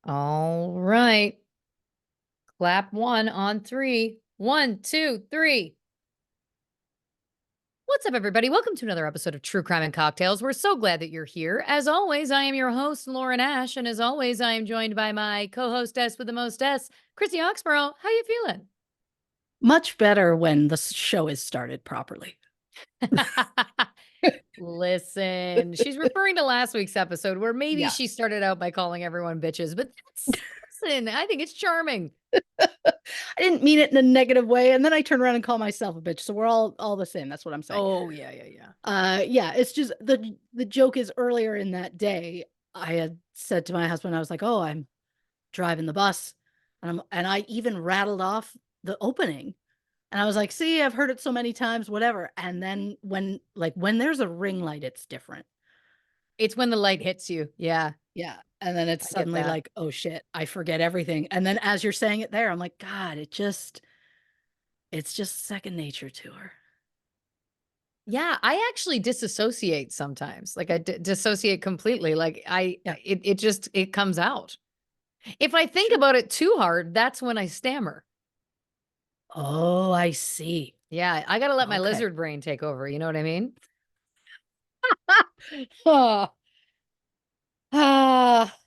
All right. Clap one on three. 1, 2, 3. What's up, everybody? Welcome to another episode of True Crime and Cocktails. We're so glad that you're here. As always, I am your host, Lauren Ash, and as always, I am joined by my co-hostess with the mostess, Christy Oxborrow. How you feeling? Much better when the show is started properly. Listen, she's referring to last week's episode where maybe Yeah. she started out by calling everyone bitches, but listen, I think it's charming. I didn't mean it in a negative way, and then I turn around and call myself a bitch. So we're all the same. That's what I'm saying. Oh, yeah. Yeah, it's just the joke is earlier in that day, I had said to my husband, I was like, "Oh, I'm driving the bus." And I even rattled off the opening. And I was like, "See, I've heard it so many times, whatever." And then when there's a ring light, it's different. It's when the light hits you. Yeah, Yeah. And then it's I get suddenly that. like, oh shit, I forget everything. And then as you're saying it there, I'm like, God, it's just second nature to her. Yeah, I actually disassociate sometimes. Like I dissociate completely. Like Yeah. it just it comes out. If I think Sure. about it too hard, that's when I stammer. Oh, I see. Yeah, I got to let my Okay. lizard brain take over, you know what I mean? Oh,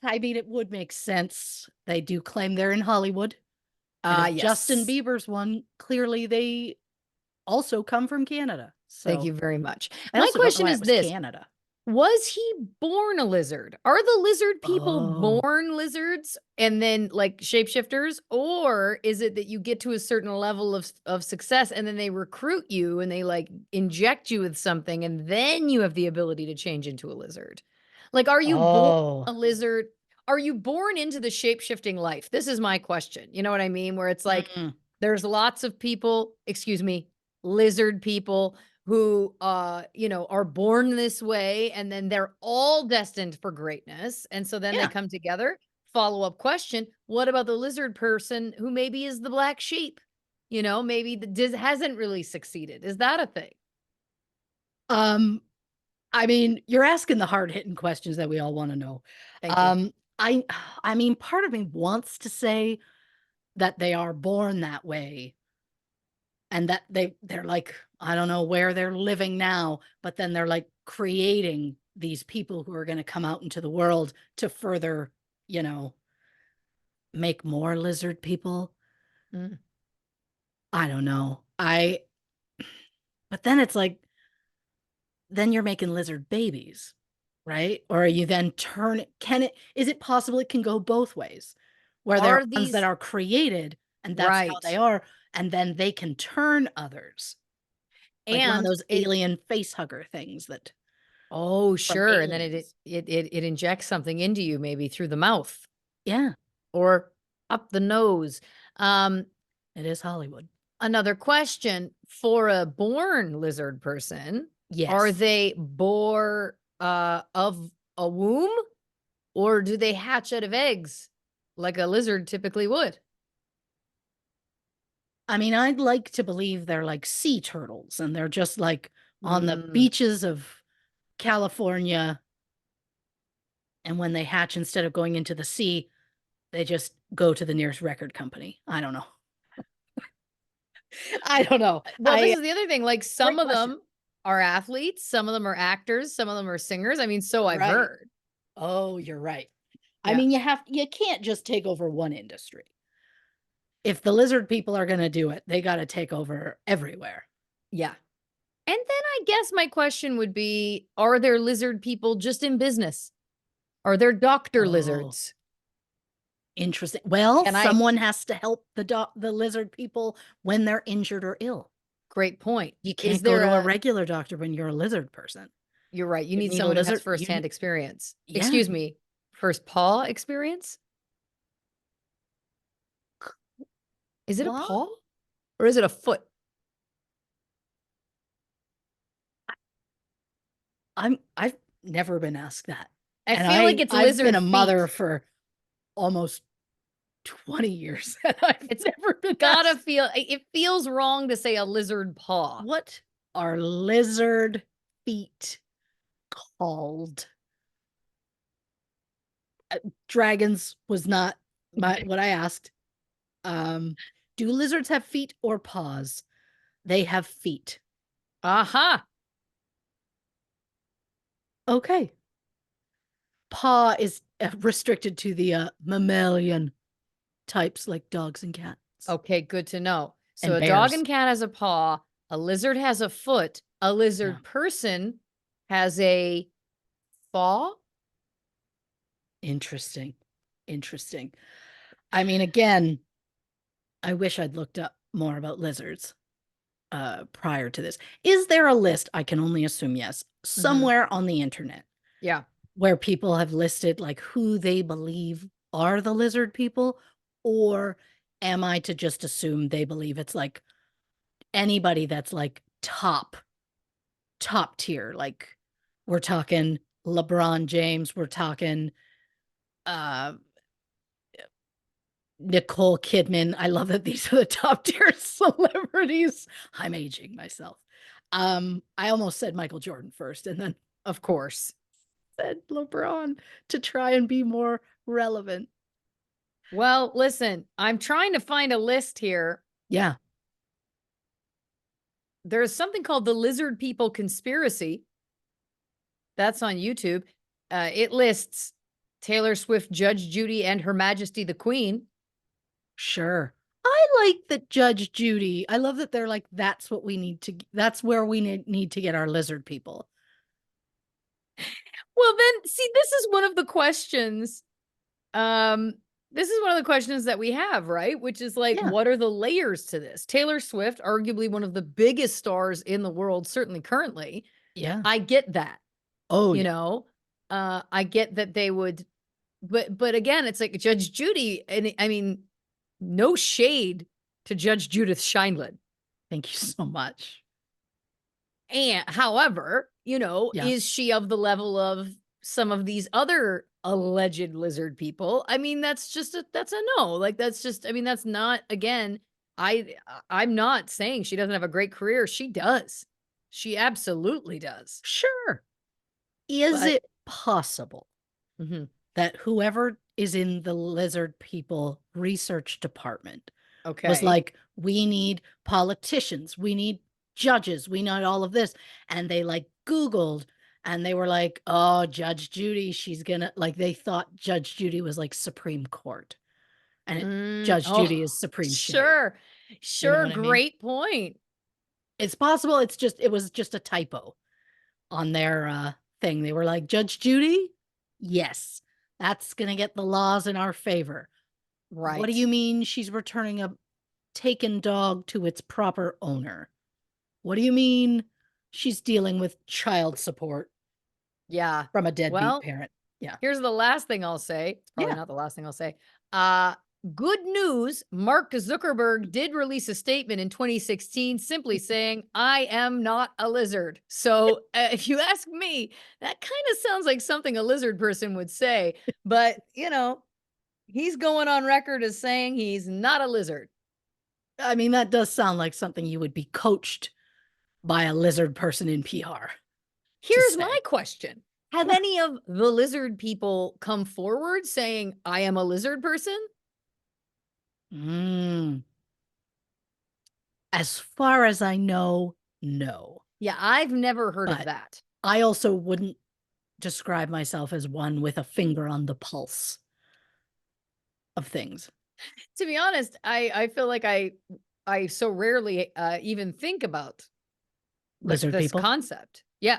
I mean, it would make sense. They do claim they're in Hollywood. And if Justin Yes. Bieber's one, clearly they also come from Canada. Thank So you very much. I My also don't know question why is it was this. Canada. Was he born a lizard? Are the lizard people Oh, born lizards and then like shapeshifters? Or is it that you get to a certain level of success and then they recruit you and they like inject you with something and then you have the ability to change into a lizard? Like, are you born oh, a lizard? Are you born into the shape-shifting life? This is my question. You know what I mean? Where it's like mm, there's lots of people, excuse me, lizard people who are born this way and then they're all destined for greatness and so then they yeah. come together. Follow-up question, what about the lizard person who maybe is the black sheep, maybe hasn't really succeeded? Is that a thing? Um, I mean, you're asking the hard-hitting questions that we all want to know. Thank you. Um, I I mean, part of me wants to say that they are born that way and that they're like, I don't know where they're living now, but then they're like creating these people who are going to come out into the world to further, you know, make more lizard people. Mm. I don't know. But then it's like then you're making lizard babies, right? Or you then is it possible it can go both ways? Where there are Are ones that these are created and that's how they right? are, and then they can turn others. Like one of And those it alien face hugger things that oh from sure, and then it aliens. it it, it injects something into you maybe through the mouth Yeah, or up the nose. um it is Hollywood. Another question for a born lizard person, are Yes. they born of a womb or do they hatch out of eggs like a lizard typically would? I mean, I'd like to believe they're like sea turtles and they're just like on the Mm, beaches of California. And when they hatch, instead of going into the sea, they just go to the nearest record company. I don't know. I don't know. well, this I is the other thing, like some Great of question. them are athletes, some of them are actors, some of them are singers. I mean, so I've Right. heard. Oh, you're right. I Yeah. mean, you can't just take over one industry. If the lizard people are going to do it, they got to take over everywhere. Yeah. And then I guess my question would be, are there lizard people just in business? Are there doctor Oh, lizards? interesting. Well, Can I someone has to help the lizard people when they're injured or ill. Great point. You Is can't go there to a a regular doctor when you're a lizard person. You're right, you You need need a someone who has lizard. firsthand experience. Yeah. Excuse me, first paw experience? Is it a What? paw or is it a foot? I've never been asked that. I And feel like it's I've been lizard a mother feet. for almost 20 years and I've It's never been gotta asked feel it feels wrong to say a lizard paw. what are lizard feet called? Dragons was not what I asked. Um, do lizards have feet or paws? They have feet. Aha. Okay. Paw is restricted to the mammalian types like dogs and cats Okay, good to know. So and a dog bears. and cat has a paw, a lizard has a foot, a Yeah. lizard person has a paw. Interesting. Interesting. I mean, again, I wish I'd looked up more about lizards prior to this. Is there a list? I can only assume yes, Mhm. somewhere on the internet Yeah. where people have listed like who they believe are the lizard people, or am I to just assume they believe it's like anybody that's like top tier, like we're talking LeBron James, we're talking uh Nicole Kidman. I love that these are the top tier celebrities. I'm aging myself. I almost said Michael Jordan first and then Of course. said LeBron to try and be more relevant. Well, listen, I'm trying to find a list here. Yeah, There's something called the Lizard People Conspiracy. That's on YouTube. It lists Taylor Swift, Judge Judy, and Her Majesty the Queen. sure. I like that Judge Judy. I love that they're like, that's what we need to, that's where we need to get our lizard people. Well, then, see, this is one of the questions. Um, this is one of the questions that we have, right? Which is like, Yeah, what are the layers to this? Taylor Swift, arguably one of the biggest stars in the world, certainly currently. yeah. I get that, Oh, you yeah. know. I get that they would, but again, it's like Judge Judy, and I mean, no shade to Judge Judith Sheindlin. Thank you so much. And however, Yeah, is she of the level of some of these other alleged lizard people? I mean, that's a no. Like that's just I mean, that's not again, I'm not saying she doesn't have a great career. She does. She absolutely does. sure. Is But it possible mhm, that whoever is in the lizard people research department was okay. like, we need politicians, we need judges, we need all of this. And they like Googled and they were like, oh, Judge Judy, she's gonna like, they thought Judge Judy was like Supreme Court and Judge Oh, Judy is Supreme Shade. sure. You know Sure, what I mean? great point. It's possible. It was just a typo on their thing. They were like, Judge Judy? Yes, that's going to get the laws in our favor. What do Right. you mean she's returning a taken dog to its proper owner? What do you mean she's dealing with child support Yeah. from a deadbeat Well, parent? Yeah. here's the last thing I'll say. It's probably Yeah. not the last thing I'll say. Uh, Good news. Mark Zuckerberg did release a statement in 2016 simply saying, I am not a lizard. So if you ask me, that kind of sounds like something a lizard person would say. But, he's going on record as saying he's not a lizard. I mean, that does sound like something you would be coached by a lizard person in PR to Here's my say. question. Have any of the lizard people come forward saying, I am a lizard person? Mm. As far as I know, no. Yeah, I've never heard of But that. I also wouldn't describe myself as one with a finger on the pulse of things. To be honest, I feel like I so rarely, even think about Lizard this people. concept. Yeah,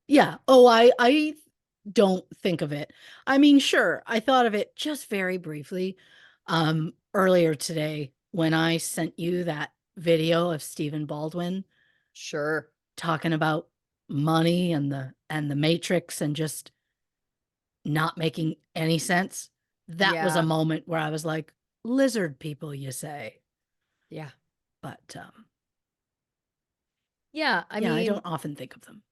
Yeah. Oh, I don't think of it. I mean, sure, I thought of it just very briefly earlier today when I sent you that video of Stephen Baldwin sure. talking about money and the matrix and just not making any sense. That was a Yeah, moment where I was like, lizard people, you say. yeah. But Yeah, I yeah, I mean, don't often think of them.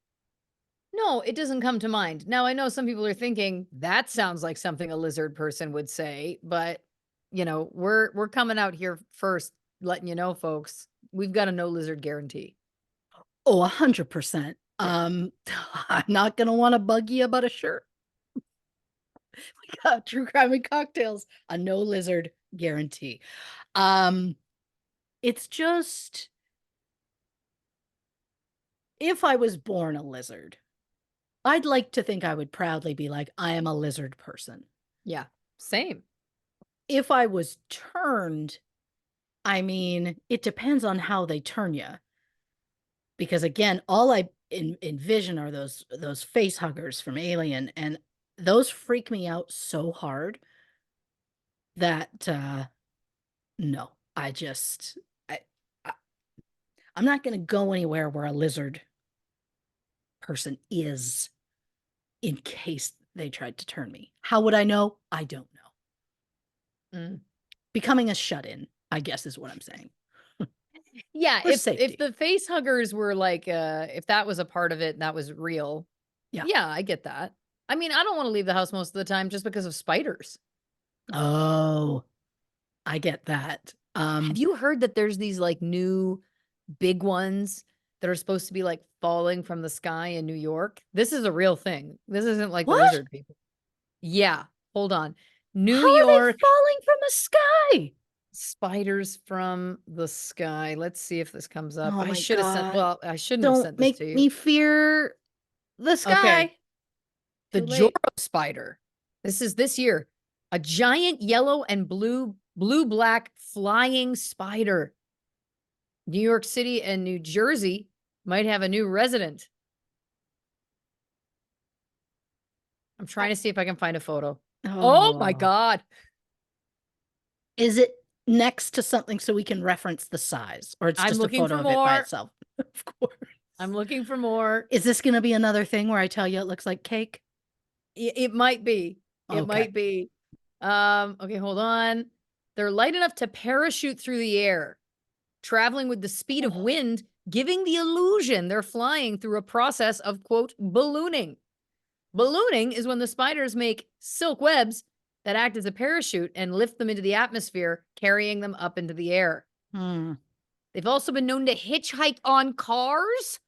no, it doesn't come to mind. Now, I know some people are thinking, "That sounds like something a lizard person would say," but, we're coming out here first letting you know, folks, we've got a no lizard guarantee. Oh, 100%. Yeah. I'm not gonna want to bug you about a shirt. We got true crime and cocktails, a no lizard guarantee. Um, it's just if I was born a lizard, I'd like to think I would proudly be like, I am a lizard person. Yeah, same. If I was turned, I mean, it depends on how they turn you. Because again, all I envision are those face huggers from Alien, and those freak me out so hard that no, I, I I'm not going to go anywhere where a lizard person is in case they tried to turn me. How would I know? I don't know. Mm. Becoming a shut-in, I guess, is what I'm saying. Yeah, For if safety. the face huggers were like, if that was a part of it and that was real, Yeah. yeah, I get that. I mean, I don't wanna leave the house most of the time just because of spiders. Oh, I get that. Have you heard that there's these, like, new big ones that are supposed to be, like, falling from the sky in New York? This is a real thing. This isn't like the What? lizard people. Yeah, hold on. New How are they York falling from the sky? spiders from the sky. Let's see if this comes up. Oh I my should have sent god. well, I shouldn't have Don't sent this make to you. me fear the Okay. sky. The Too Joro late. spider. This is this year. A giant yellow and blue-black flying spider. New York City and New Jersey might have a new resident. I'm I trying to see if I can find a photo. Oh my Oh. god. Is it next to something so we can reference the size, or it's I'm just a looking photo for of it by more. itself? Of course. I'm looking for more. Is this gonna be another thing where I tell you it looks like cake? It might be. It Okay. might be. Okay, hold on. They're light enough to parachute through the air, traveling with the speed of Oh. wind, giving the illusion they're flying through a process of, quote, ballooning. Ballooning is when the spiders make silk webs that act as a parachute and lift them into the atmosphere, carrying them up into the air. Hmm. They've also been known to hitchhike on cars.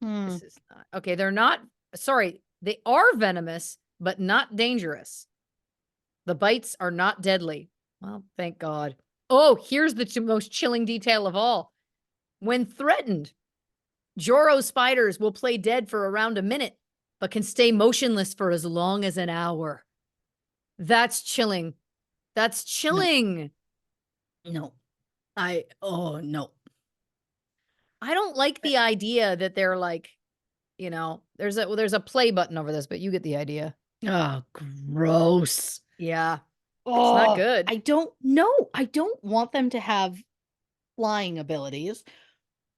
Hmm. This is not okay. They're not, sorry, they are venomous, but not dangerous. The bites are not deadly. Well, thank God. Oh, here's the most chilling detail of all. When threatened, Joro spiders will play dead for around a minute, but can stay motionless for as long as an hour. That's chilling. That's No. chilling. No. Oh, no. I don't like the idea that they're like, there's a play button over this, but you get the idea. Oh, gross. Yeah, it's not Oh, good. I don't know. I don't want them to have flying abilities.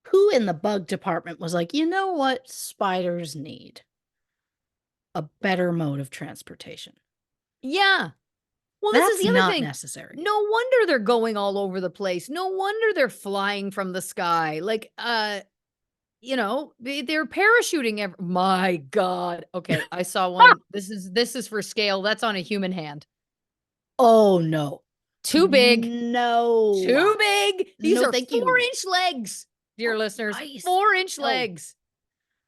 Who in the bug department was like, you know what spiders need? A better mode of transportation. Yeah. Well, this is That's the other not thing. necessary. No wonder they're going all over the place. No wonder they're flying from the sky. Like, they're parachuting my God. Okay, I saw one. This is for scale. That's on a human hand. Oh, no. Too big. No. Too big. These No, are thank you. 4-inch legs, dear Oh, listeners. Christ. 4-inch No. legs.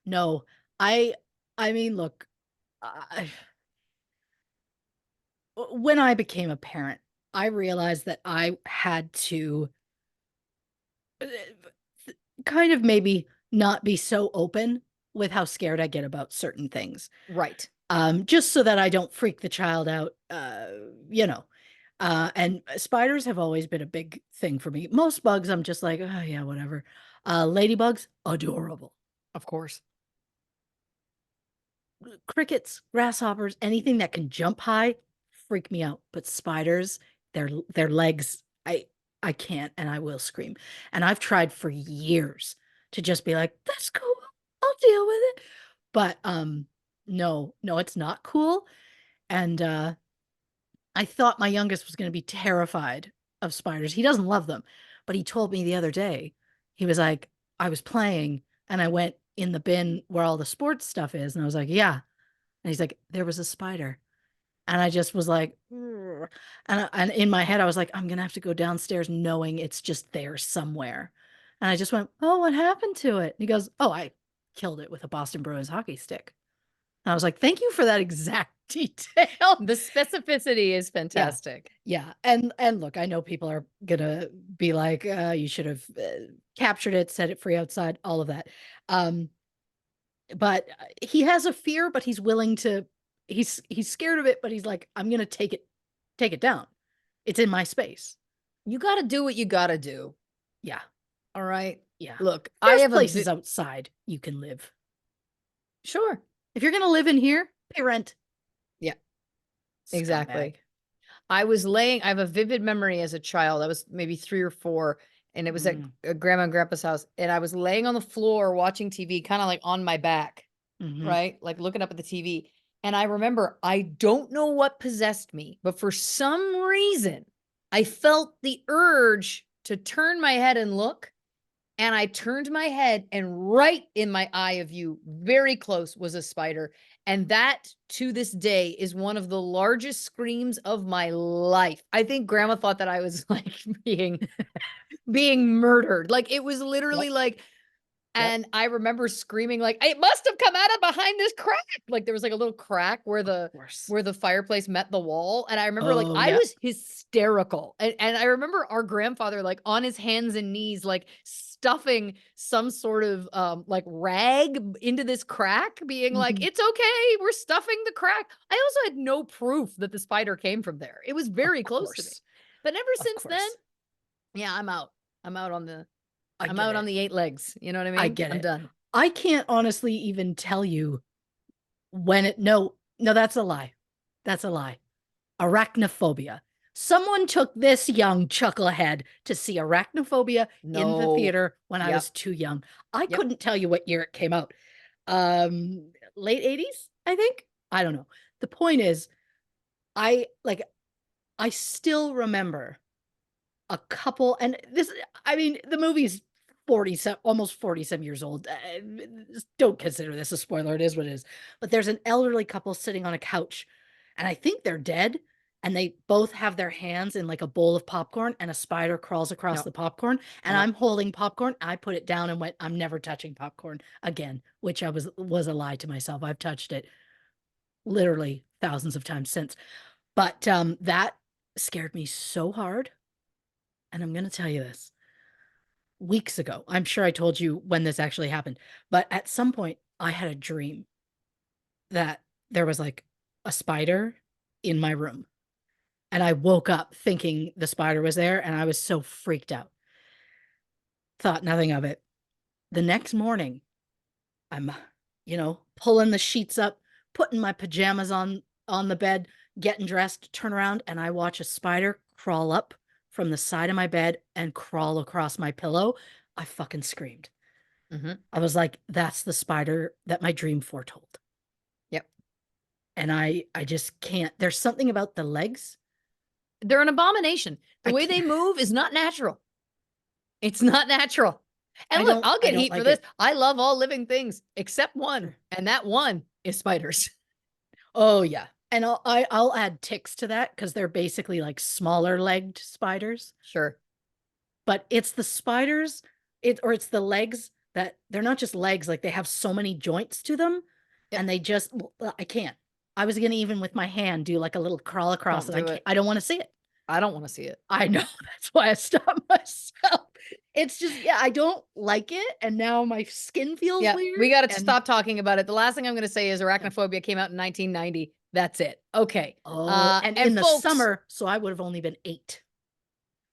No. I I mean, look, when I became a parent, I realized that I had to uh, kind of maybe not be so open with how scared I get about certain things. Right. Just so that I don't freak the child out, you know. And spiders have always been a big thing for me. Most bugs, I'm just like, oh yeah, whatever. Ladybugs, adorable. Of course. Crickets, grasshoppers, anything that can jump high, freak me out. But spiders, their legs, I can't, and I will scream. And I've tried for years to just be like, that's cool. I'll deal with it. But no, no, it's not cool. And I thought my youngest was going to be terrified of spiders. He doesn't love them, but he told me the other day, he was like, I was playing and I went in the bin where all the sports stuff is. And I was like, yeah. And he's like, there was a spider. And I just was like, "Ugh." And in my head, I was like, I'm going to have to go downstairs knowing it's just there somewhere. And I just went, oh, what happened to it? And he goes, oh, I killed it with a Boston Bruins hockey stick. And I was like, thank you for that exact detail. The specificity is Yeah. fantastic. Yeah, and look, I know people are gonna be like, "You should have, captured it, set it free outside," all of that. Um, but, he has a fear, but he's willing to he's scared of it, but he's like, "I'm gonna take it down. It's in my space." You gotta do what you gotta do, Yeah, all right? yeah. Look, I There's have a places outside you can live. sure. If you're gonna live in here, pay rent. Yeah, Scumbag. exactly. I have a vivid memory as a child. I was maybe 3 or 4, and it was at Mm, grandma and grandpa's house, and I was laying on the floor watching TV, kinda like on my back, mhm. right? Like looking up at the TV. And I remember, I don't know what possessed me, but for some reason, I felt the urge to turn my head and look. And I turned my head, and right in my eye of view, very close, was a spider. And that, to this day, is one of the largest screams of my life. I think grandma thought that I was like being murdered. Like it was Yep, literally like, yep. and I remember screaming like, "It must have come out of behind this crack." Like there was like a little crack Of course. where the fireplace met the wall, and I remember like Oh, I yeah. was hysterical. And I remember our grandfather like on his hands and knees like stuffing some sort of like rag into this crack being like, Mhm. "It's okay. We're stuffing the crack." I also had no proof that the spider came from there. It was Of very close to me. course, But ever of since then, course. yeah, I'm out. I'm out on the I I'm get out on it. the 8 legs. You know what I I mean? get I'm it. done. I can't honestly even tell you when it no, that's a lie. That's a lie. Arachnophobia. Someone took this young chucklehead to see Arachnophobia in the No. theater when I Yep. was too young. I Yep. couldn't tell you what year it came out. Late 80s, I think? I don't know. The point is, I like I still remember a couple and this I mean, the movie's 40 some almost 40 some years old. Don't consider this a spoiler, it is what it is. But there's an elderly couple sitting on a couch, and I think they're dead, and they both have their hands in, like, a bowl of popcorn, and a spider crawls across Yep. the popcorn, and Yep. I'm holding popcorn, I put it down and went, "I'm never touching popcorn again," which I was a lie to myself. I've touched it literally thousands of times since. But, that scared me so hard, and I'm gonna tell you this. Weeks ago, I'm sure I told you when this actually happened, but at some point, I had a dream that there was, like, a spider in my room, and I woke up thinking the spider was there, and I was so freaked out. Thought nothing of it. The next morning, I'm, pulling the sheets up, putting my pajamas on the bed, getting dressed, turn around, and I watch a spider crawl up from the side of my bed and crawl across my pillow. I fucking screamed. Mhm. I was like, "That's the spider that my dream foretold." Yep. And I just can't there's something about the legs. They're an abomination. The I way they can't move is not natural. It's not natural. And look, I'll I get don't heat for like this. it. I love all living things except one, Sure. and that one is spiders. Oh, yeah. And I'll add ticks to that because 'cause they're basically like smaller legged spiders, Sure. but it's the spiders, it's the legs that they're not just legs, like, they have so many joints to them, Yep. and they just I can't. I was gonna even with my hand do, like, a little crawl across, Don't and do it. I don't wanna see it. I don't wanna see it. I know, that's why I stopped myself. It's just yeah, I don't like it, and now my skin feels Yeah, weird, we gotta and stop talking about it. The last thing I'm gonna say is yeah. Arachnophobia came out in 1990. That's it. Okay. Oh, and And in the folks, summer, so I would have only been 8.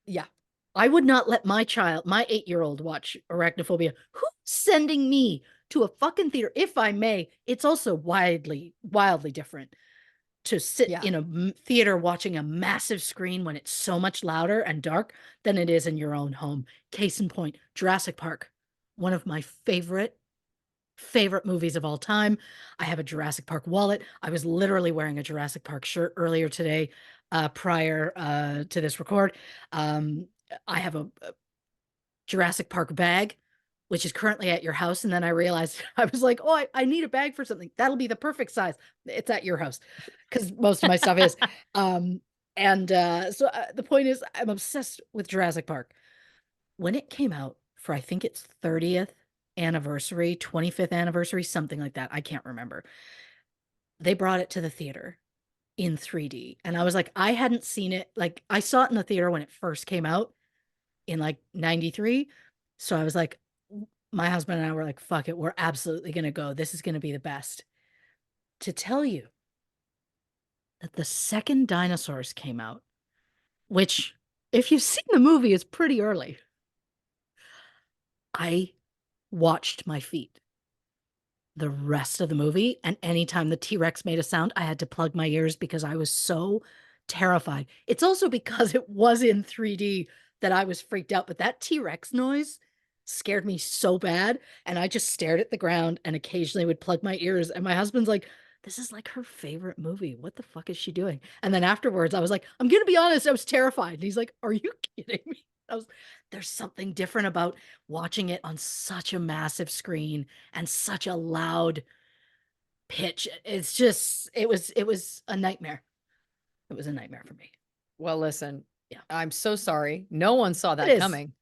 yeah. I would not let my 8-year-old watch Arachnophobia. Who's sending me to a fucking theater? If I may, it's also wildly different to sit Yeah. in a theater watching a massive screen when it's so much louder and dark than it is in your own home. Case in point, Jurassic Park, one of my favorite movies of all time. I have a Jurassic Park wallet. I was literally wearing a Jurassic Park shirt earlier today, prior to this record. I have a Jurassic Park bag, which is currently at your house. And then I realized I was like, oh, I need a bag for something. That'll be the perfect size. It's at your house because most of my stuff is. Um, and the point is, I'm obsessed with Jurassic Park. When it came out for, I think it's 30th anniversary, 25th anniversary, something like that. I can't remember. They brought it to the theater. in 3D. And I was like, I hadn't seen it. Like, I saw it in the theater when it first came out in like 93. So I was like, my husband and I were like, fuck it. We're absolutely going to go. This is going to be the best. To tell you that the second Dinosaurs came out, which, if you've seen the movie, is pretty early. I watched my feet the rest of the movie. And anytime the T-Rex made a sound, I had to plug my ears because I was so terrified. It's also because it was in 3D that I was freaked out. But that T-Rex noise scared me so bad. And I just stared at the ground and occasionally would plug my ears. And my husband's like, this is like her favorite movie. What the fuck is she doing? And then afterwards, I was like, I'm going to be honest, I was terrified. And he's like, are you kidding me? I was, there's something different about watching it on such a massive screen and such a loud pitch. It's just, it was a nightmare. It was a nightmare for me. Well, listen, Yeah. I'm so sorry. No one saw It that is. coming.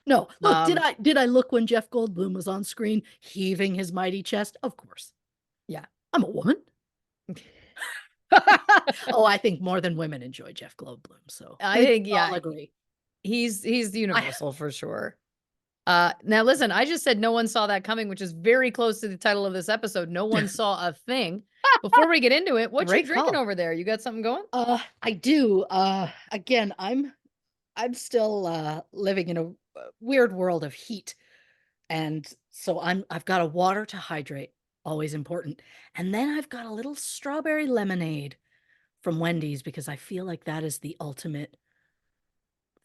No, look, Um, did I look when Jeff Goldblum was on screen heaving his mighty chest? Of course. yeah. I'm a woman. Oh, I think more than women enjoy Jeff Goldblum. So I we think, all yeah, agree. he's I, universal for sure. Now listen, I just said no one saw that coming, which is very close to the title of this episode. No one saw a thing. Before we get into it, what you great drinking call. over there? You got something going? I do. Again, I'm still living in a weird world of heat. And so I've got a water to hydrate, always important. And then I've got a little strawberry lemonade from Wendy's because I feel like that is the ultimate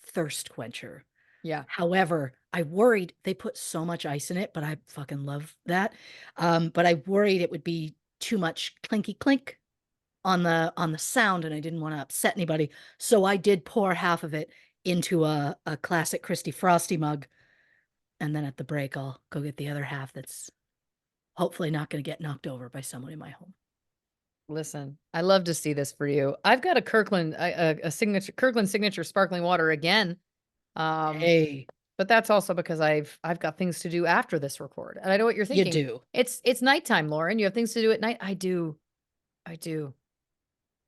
thirst quencher. Yeah. However, I worried they put so much ice in it, but I fucking love that. But I worried it would be too much clinky clink on the sound, and I didn't want to upset anybody. So I did pour half of it into a classic Christy Frosty mug. And then at the break, I'll go get the other half that's hopefully not going to get knocked over by someone in my home. Listen, I love to see this for you. I've got a Kirkland, a signature Kirkland signature sparkling water again. Hey, But that's also because I've got things to do after this record. And I know what you're you thinking. do. It's nighttime, Lauren. You have things to do at night. I do. I do.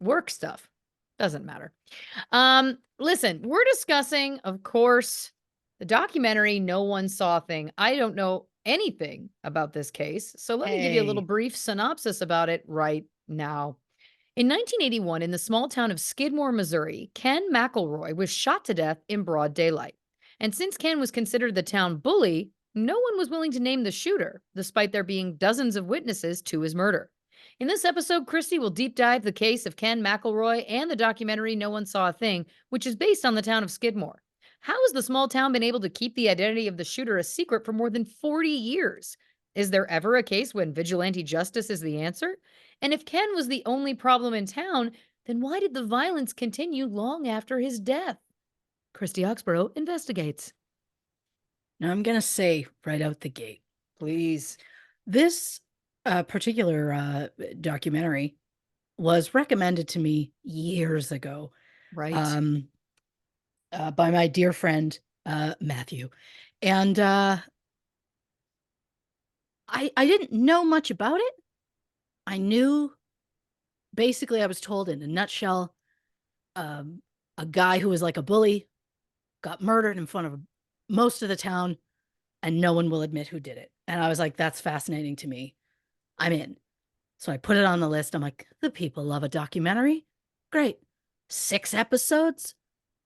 Work stuff. Doesn't matter. Listen, we're discussing, of course, the documentary No One Saw Thing. I don't know anything about this case, so let me give you a little Hey, brief synopsis about it right now. In 1981, in the small town of Skidmore, Missouri, Ken McElroy was shot to death in broad daylight. And since Ken was considered the town bully, no one was willing to name the shooter, despite there being dozens of witnesses to his murder. In this episode, Christy will deep dive the case of Ken McElroy and the documentary No One Saw a Thing, which is based on the town of Skidmore. How has the small town been able to keep the identity of the shooter a secret for more than 40 years? Is there ever a case when vigilante justice is the answer? And if Ken was the only problem in town, then why did the violence continue long after his death? Christy Oxborrow investigates. now I'm going to say right out the gate, Please. this particular documentary was recommended to me years ago Right. by my dear friend Matthew. And I didn't know much about it. I knew basically I was told in a nutshell, um, a guy who was like a bully got murdered in front of most of the town, and no one will admit who did it. And I was like, that's fascinating to me. I'm in. So I put it on the list. I'm like, the people love a documentary. Great. 6 episodes.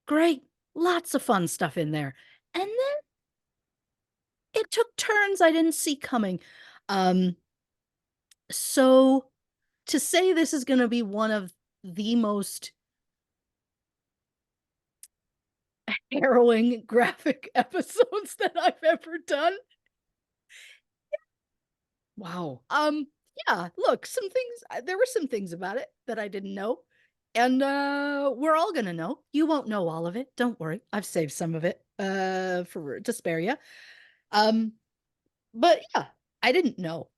Great. Lots of fun stuff in there. And then it took turns I didn't see coming. Um, so to say this is going to be one of the most harrowing graphic episodes that I've ever done. Wow. Yeah, look, there were some things about it that I didn't know. And we're all gonna know. You won't know all of it. Don't worry. I've saved some of it for to spare you. Um, but yeah, I didn't know.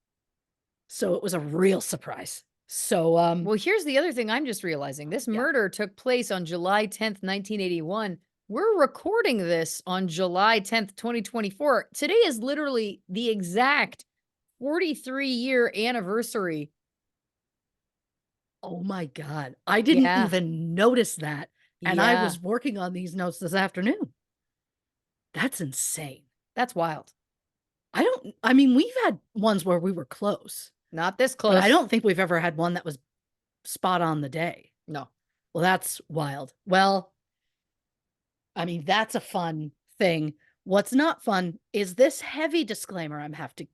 So it was a real surprise. So Well, here's the other thing I'm just realizing. This yeah. murder took place on July 10th, 1981. We're recording this on July 10th, 2024. Today is literally the exact 43-year anniversary Oh my God. I didn't Yeah. even notice that. And I Yeah. was working on these notes this afternoon. That's insane. That's wild. I mean, we've had ones where we were close, Not this but I close. don't think we've ever had one that was spot on the day. No. Well, that's wild. Well, I mean, that's a fun thing. What's not fun is this heavy disclaimer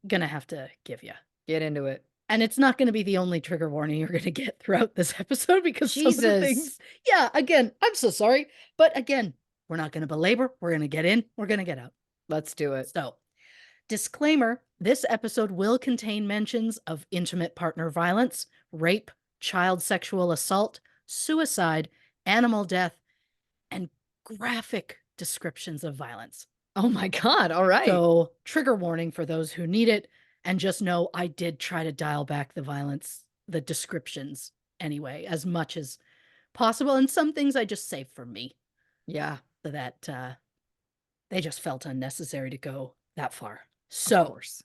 gonna have to give you. Get into it. And it's not going to be the only trigger warning you're going to get throughout this episode because some of the Jesus. things, yeah, again, I'm so sorry. But again, we're not going to belabor. We're going to get in. We're going to get out. Let's do it. So, disclaimer, this episode will contain mentions of intimate partner violence, rape, child sexual assault, suicide, animal death, and graphic descriptions of violence. Oh my God. All right. So, trigger warning for those who need it. And just know I did try to dial back the violence, the descriptions anyway, as much as possible. And some things I just saved for me Yeah. so that they just felt unnecessary to go that far. Of So, course.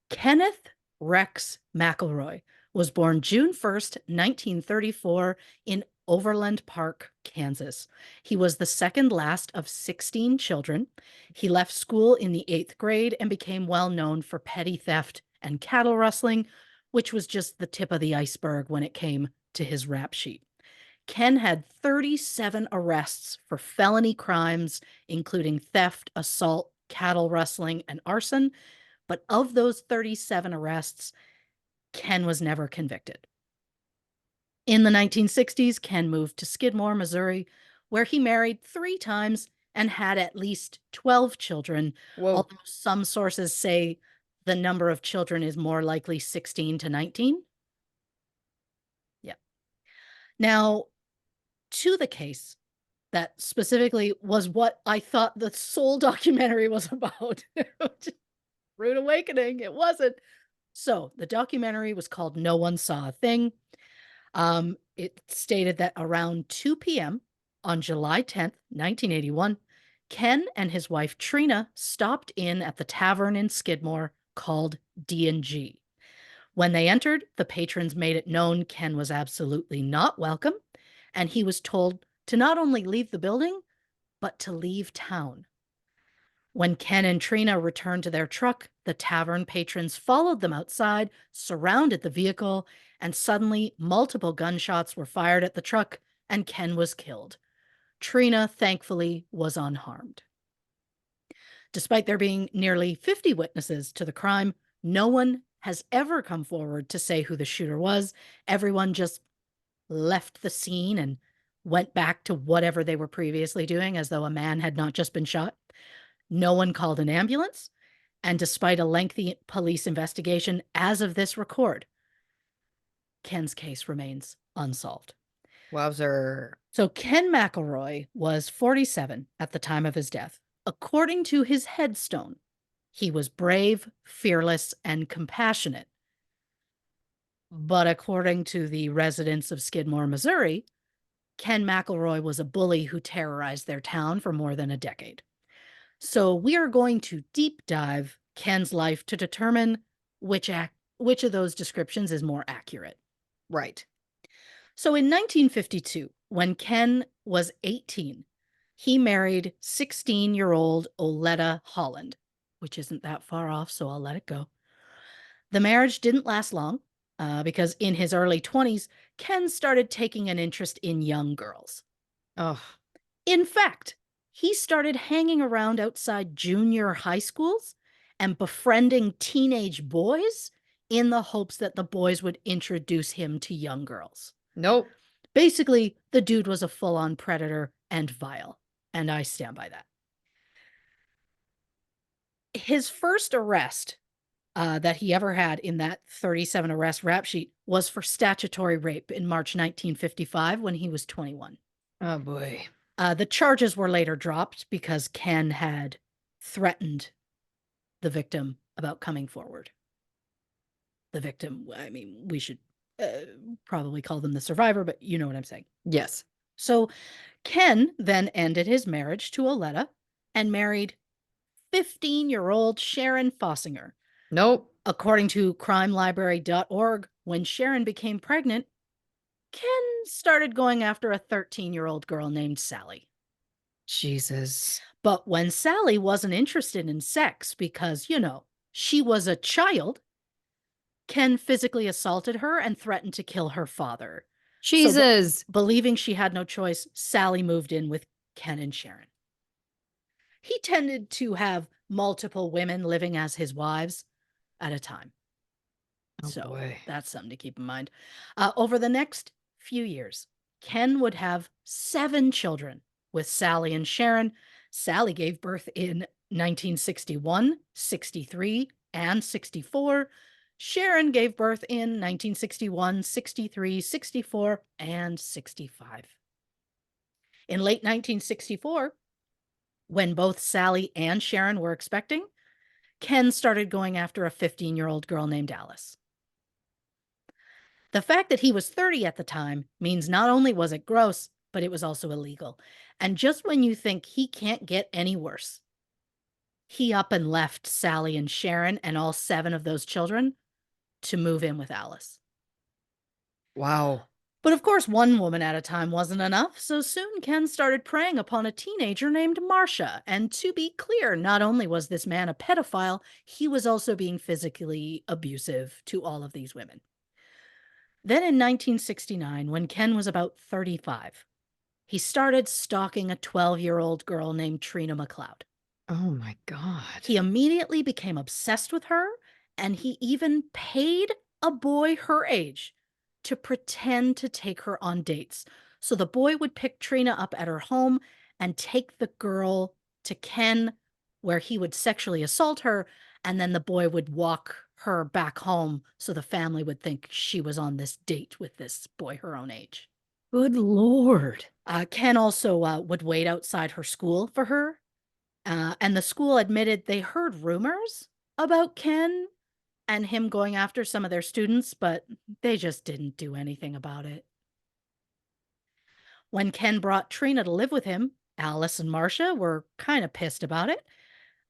Kenneth Rex McElroy was born June 1st, 1934, in Overland Park, Kansas. He was the second last of 16 children. He left school in the 8th grade and became well known for petty theft and cattle rustling, which was just the tip of the iceberg when it came to his rap sheet. Ken had 37 arrests for felony crimes, including theft, assault, cattle rustling, and arson. But of those 37 arrests, Ken was never convicted. In the 1960s, Ken moved to Skidmore, Missouri, where he married 3 times and had at least 12 children, Whoa. although some sources say the number of children is more likely 16 to 19. Yeah. Now, to the case that specifically was what I thought the Soul documentary was about. Rude Awakening. It wasn't. So the documentary was called No One Saw a Thing. It stated that around 2 p.m. on July 10th, 1981, Ken and his wife Trina stopped in at the tavern in Skidmore called D&G. When they entered, the patrons made it known Ken was absolutely not welcome, and he was told to not only leave the building, but to leave town. When Ken and Trina returned to their truck, the tavern patrons followed them outside, surrounded the vehicle, and suddenly multiple gunshots were fired at the truck, and Ken was killed. Trina, thankfully, was unharmed. Despite there being nearly 50 witnesses to the crime, no one has ever come forward to say who the shooter was. Everyone just left the scene and went back to whatever they were previously doing, as though a man had not just been shot. No one called an ambulance, and despite a lengthy police investigation as of this record, Ken's case remains unsolved. Wowzer. So Ken McElroy was 47 at the time of his death. According to his headstone, he was brave, fearless, and compassionate. But according to the residents of Skidmore, Missouri, Ken McElroy was a bully who terrorized their town for more than a decade. So we are going to deep dive Ken's life to determine which of those descriptions is more accurate. Right. So in 1952, when Ken was 18, he married 16-year-old Oletta Holland, which isn't that far off, so I'll let it go. The marriage didn't last long because in his early 20s, Ken started taking an interest in young girls. Oh. In fact, he started hanging around outside junior high schools and befriending teenage boys in the hopes that the boys would introduce him to young girls. Nope. Basically, the dude was a full-on predator and vile, and I stand by that. His first arrest that he ever had in that 37 arrest rap sheet was for statutory rape in March 1955 when he was 21. Oh boy. The charges were later dropped because Ken had threatened the victim about coming forward. The victim, I mean, we should probably call them the survivor, but you know what I'm saying. Yes. So Ken then ended his marriage to Oletta and married 15-year-old Sharon Fossinger. Nope. According to crimelibrary.org, when Sharon became pregnant, Ken started going after a 13-year-old girl named Sally. Jesus. But when Sally wasn't interested in sex because, she was a child, Ken physically assaulted her and threatened to kill her father. So, Jesus. believing she had no choice, Sally moved in with Ken and Sharon. He tended to have multiple women living as his wives at a time. Oh So, boy. that's something to keep in mind. Over the next few years, Ken would have 7 children with Sally and Sharon. Sally gave birth in 1961, 63, and 64. Sharon gave birth in 1961, 63, 64, and 65. In late 1964, when both Sally and Sharon were expecting, Ken started going after a 15-year-old girl named Alice. The fact that he was 30 at the time means not only was it gross, but it was also illegal. And just when you think he can't get any worse, he up and left Sally and Sharon and all 7 of those children to move in with Alice. Wow. But of course, one woman at a time wasn't enough, so soon Ken started preying upon a teenager named Marcia. And to be clear, not only was this man a pedophile, he was also being physically abusive to all of these women. Then in 1969, when Ken was about 35, he started stalking a 12-year-old girl named Trina McLeod. Oh my God. He immediately became obsessed with her, and he even paid a boy her age to pretend to take her on dates. So the boy would pick Trina up at her home and take the girl to Ken, where he would sexually assault her, and then the boy would walk her back home so the family would think she was on this date with this boy her own age. Good Lord. Ken also would wait outside her school for her, and the school admitted they heard rumors about Ken and him going after some of their students, but they just didn't do anything about it. When Ken brought Trina to live with him, Alice and Marcia were kind of pissed about it,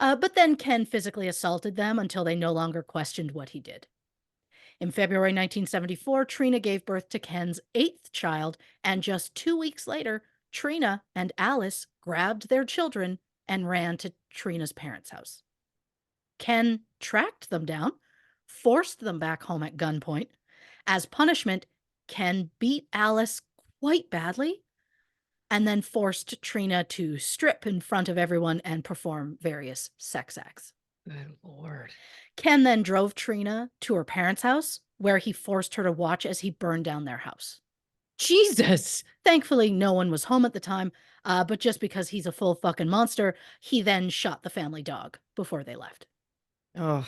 but then Ken physically assaulted them until they no longer questioned what he did. In February 1974, Trina gave birth to Ken's 8th child, and just 2 weeks later, Trina and Alice grabbed their children and ran to Trina's parents' house. Ken tracked them down, forced them back home at gunpoint. As punishment, Ken beat Alice quite badly and then forced Trina to strip in front of everyone and perform various sex acts. Good Lord. Ken then drove Trina to her parents' house, where he forced her to watch as he burned down their house. Jesus. Thankfully, no one was home at the time, but just because he's a full fucking monster, he then shot the family dog before they left. Oh.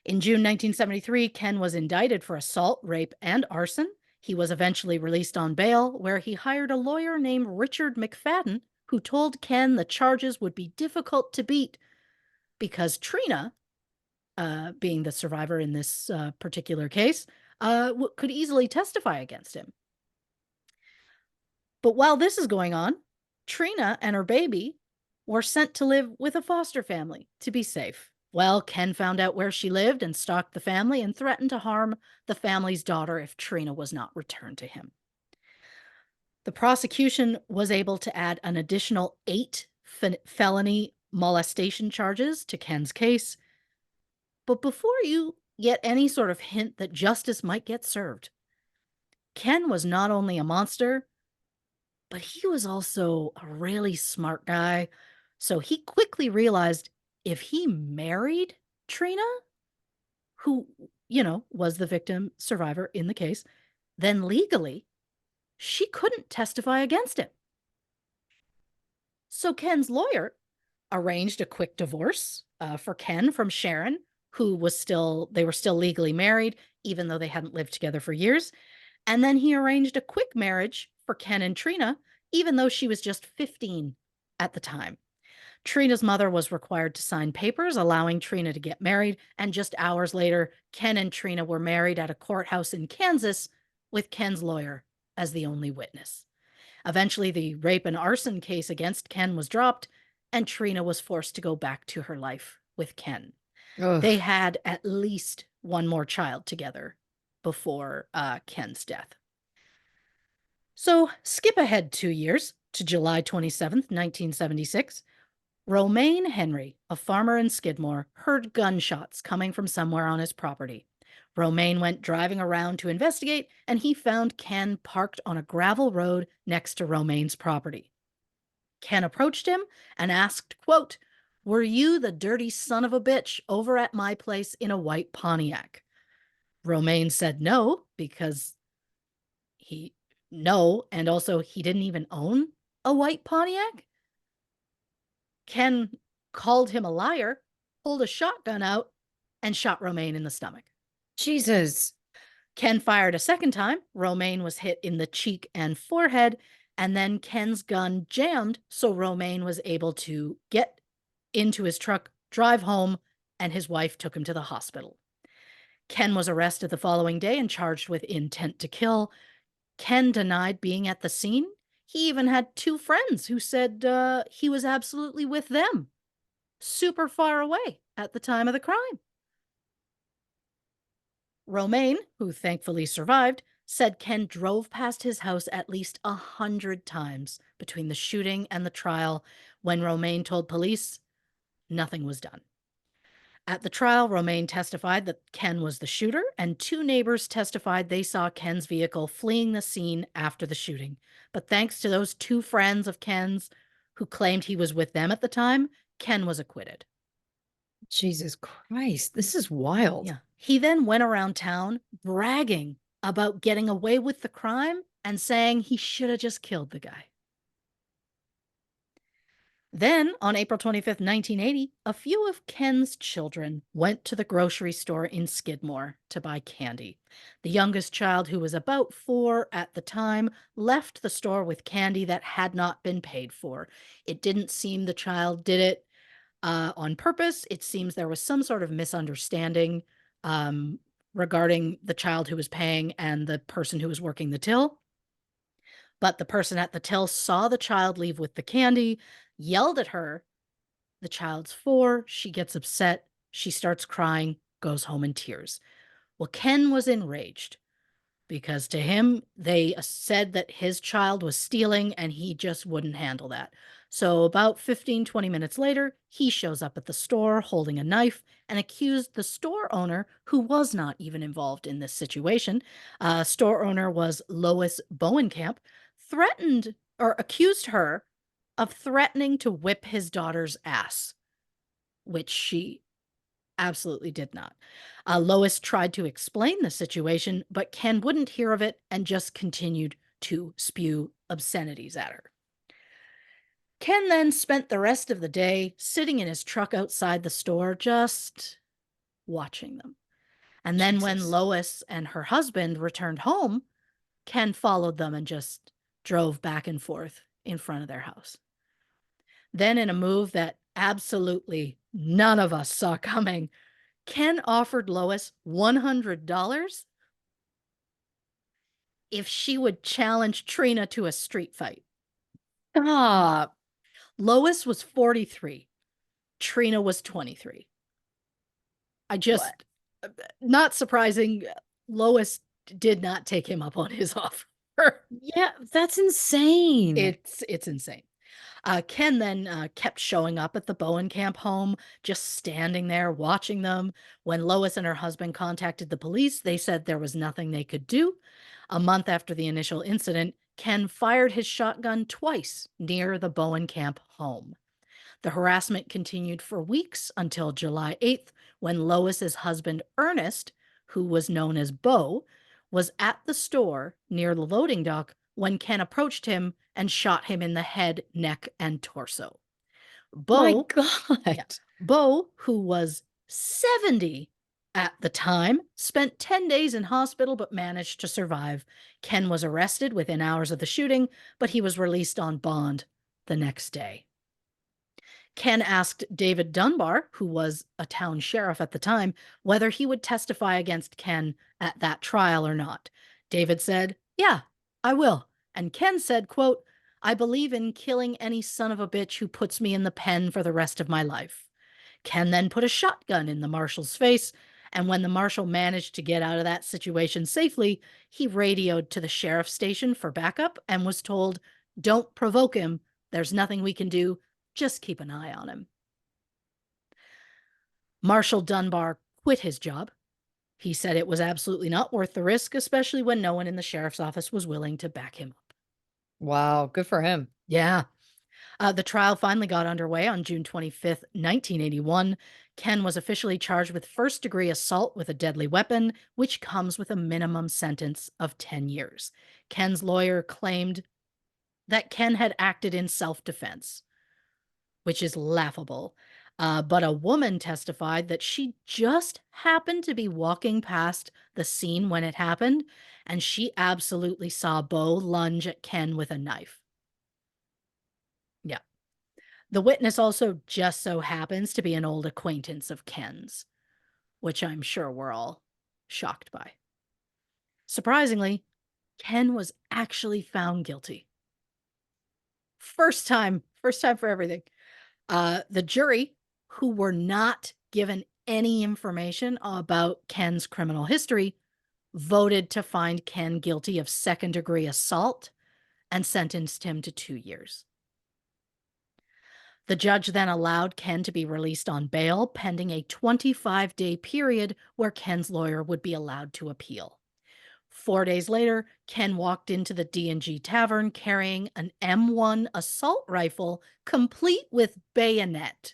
In June 1973, Ken was indicted for assault, rape, and arson. He was eventually released on bail, where he hired a lawyer named Richard McFadden, who told Ken the charges would be difficult to beat because Trina, being the survivor in this particular case, could easily testify against him. But while this is going on, Trina and her baby were sent to live with a foster family to be safe. Well, Ken found out where she lived and stalked the family and threatened to harm the family's daughter if Trina was not returned to him. The prosecution was able to add an additional 8 felony molestation charges to Ken's case. But before you get any sort of hint that justice might get served, Ken was not only a monster, but he was also a really smart guy. So he quickly realized if he married Trina, who, was the victim survivor in the case, then legally she couldn't testify against him. So Ken's lawyer arranged a quick divorce for Ken from Sharon, they were still legally married, even though they hadn't lived together for years. And then he arranged a quick marriage for Ken and Trina, even though she was just 15 at the time. Trina's mother was required to sign papers allowing Trina to get married, and just hours later, Ken and Trina were married at a courthouse in Kansas with Ken's lawyer as the only witness. Eventually, the rape and arson case against Ken was dropped, and Trina was forced to go back to her life with Ken. Ugh. They had at least one more child together before Ken's death. So skip ahead 2 years to July 27th, 1976. Romaine Henry, a farmer in Skidmore, heard gunshots coming from somewhere on his property. Romaine went driving around to investigate, and he found Ken parked on a gravel road next to Romaine's property. Ken approached him and asked, quote, "Were you the dirty son of a bitch over at my place in a white Pontiac?" Romaine said no, because he, no, and also he didn't even own a white Pontiac. Ken called him a liar, pulled a shotgun out, and shot Romaine in the stomach. Jesus. Ken fired a second time. Romaine was hit in the cheek and forehead, and then Ken's gun jammed, so Romaine was able to get into his truck, drive home, and his wife took him to the hospital. Ken was arrested the following day and charged with intent to kill. Ken denied being at the scene. He even had two friends who said he was absolutely with them, super far away at the time of the crime. Romaine, who thankfully survived, said Ken drove past his house at least 100 times between the shooting and the trial. When Romaine told police, nothing was done. At the trial, Romaine testified that Ken was the shooter, and two neighbors testified they saw Ken's vehicle fleeing the scene after the shooting. But thanks to those two friends of Ken's who claimed he was with them at the time, Ken was acquitted. Jesus Christ. This is wild. Yeah. He then went around town bragging about getting away with the crime and saying he should have just killed the guy. Then, on April 25th, 1980, a few of Ken's children went to the grocery store in Skidmore to buy candy. The youngest child, who was about 4 at the time, left the store with candy that had not been paid for. It didn't seem the child did it on purpose. It seems there was some sort of misunderstanding um, regarding the child who was paying and the person who was working the till. But the person at the till saw the child leave with the candy, yelled at her. The child's 4. She gets upset. She starts crying, goes home in tears. Well, Ken was enraged because to him, they said that his child was stealing and he just wouldn't handle that. So, about 15, 20 minutes later, he shows up at the store holding a knife and accused the store owner, who was not even involved in this situation. Store owner was Lois Bowenkamp, threatened or accused her of threatening to whip his daughter's ass, which she absolutely did not. Lois tried to explain the situation, but Ken wouldn't hear of it and just continued to spew obscenities at her. Ken then spent the rest of the day sitting in his truck outside the store, just watching them. And then when Jesus. Lois and her husband returned home, Ken followed them and just drove back and forth in front of their house. Then, in a move that absolutely none of us saw coming, Ken offered Lois $100 if she would challenge Trina to a street fight. Stop. Lois was 43. Trina was 23. I What? just, not surprising, Lois did not take him up on his offer. Yeah, that's insane. It's insane. Ken then kept showing up at the Bowenkamp home, just standing there watching them. When Lois and her husband contacted the police, they said there was nothing they could do. A month after the initial incident, Ken fired his shotgun twice near the Bowenkamp home. The harassment continued for weeks until July 8th, when Lois's husband, Ernest, who was known as Bo, was at the store near the loading dock when Ken approached him and shot him in the head, neck, and torso. My Bo, yeah, God. Bo, who was 70 at the time, spent 10 days in hospital but managed to survive. Ken was arrested within hours of the shooting, but he was released on bond the next day. Ken asked David Dunbar, who was a town sheriff at the time, whether he would testify against Ken at that trial or not. David said, "Yeah, I will." And Ken said, quote, "I believe in killing any son of a bitch who puts me in the pen for the rest of my life." Ken then put a shotgun in the marshal's face And when the marshal managed to get out of that situation safely, he radioed to the sheriff's station for backup and was told, "Don't provoke him. There's nothing we can do. Just keep an eye on him." Marshal Dunbar quit his job. He said it was absolutely not worth the risk, especially when no one in the sheriff's office was willing to back him up. Wow, good for him. Yeah. The trial finally got underway on June 25th, 1981. Ken was officially charged with first-degree assault with a deadly weapon, which comes with a minimum sentence of 10 years. Ken's lawyer claimed that Ken had acted in self-defense, which is laughable. But a woman testified that she just happened to be walking past the scene when it happened, and she absolutely saw Bo lunge at Ken with a knife. Yeah. The witness also just so happens to be an old acquaintance of Ken's, which I'm sure we're all shocked by. Surprisingly, Ken was actually found guilty. First time for everything. The jury, who were not given any information about Ken's criminal history, voted to find Ken guilty of second-degree assault and sentenced him to 2 years. The judge then allowed Ken to be released on bail pending a 25-day period where Ken's lawyer would be allowed to appeal. 4 days later, Ken walked into the D&G Tavern carrying an M1 assault rifle complete with bayonet,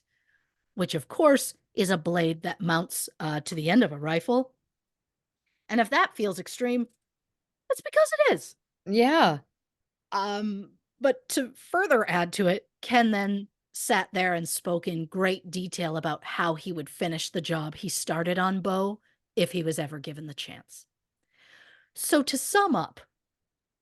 which of course is a blade that mounts to the end of a rifle. And if that feels extreme, it's because it is. Yeah. But to further add to it, Ken then sat there and spoke in great detail about how he would finish the job he started on Bo if he was ever given the chance. So to sum up,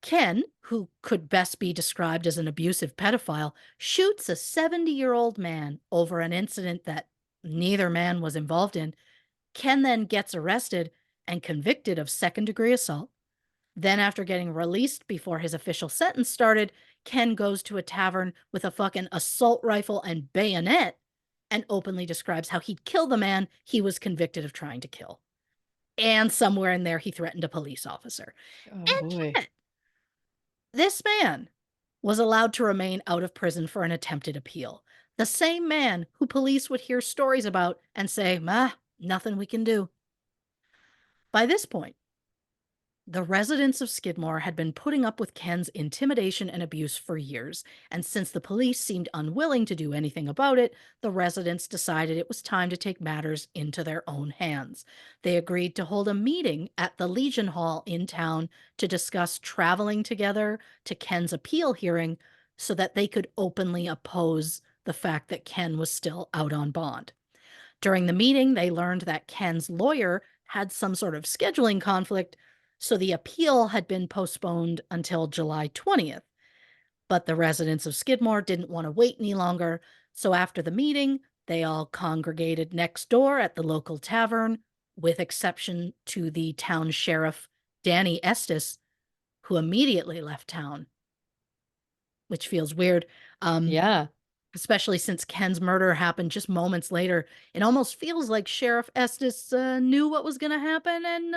Ken, who could best be described as an abusive pedophile, shoots a 70-year-old man over an incident that neither man was involved in. Ken then gets arrested and convicted of second-degree assault. Then, after getting released before his official sentence started, Ken goes to a tavern with a fucking assault rifle and bayonet and openly describes how he'd kill the man he was convicted of trying to kill. And somewhere in there, he threatened a police officer. Oh And boy. yet, this man was allowed to remain out of prison for an attempted appeal. The same man who police would hear stories about and say, nothing we can do. By this point, the residents of Skidmore had been putting up with Ken's intimidation and abuse for years, and since the police seemed unwilling to do anything about it, the residents decided it was time to take matters into their own hands. They agreed to hold a meeting at the Legion Hall in town to discuss traveling together to Ken's appeal hearing so that they could openly oppose the fact that Ken was still out on bond. During the meeting, they learned that Ken's lawyer had some sort of scheduling conflict, so the appeal had been postponed until July 20th. But the residents of Skidmore didn't want to wait any longer, so after the meeting, they all congregated next door at the local tavern, with exception to the town sheriff, Danny Estes, who immediately left town, which feels weird. Yeah. Especially since Ken's murder happened just moments later. It almost feels like Sheriff Estes knew what was going to happen and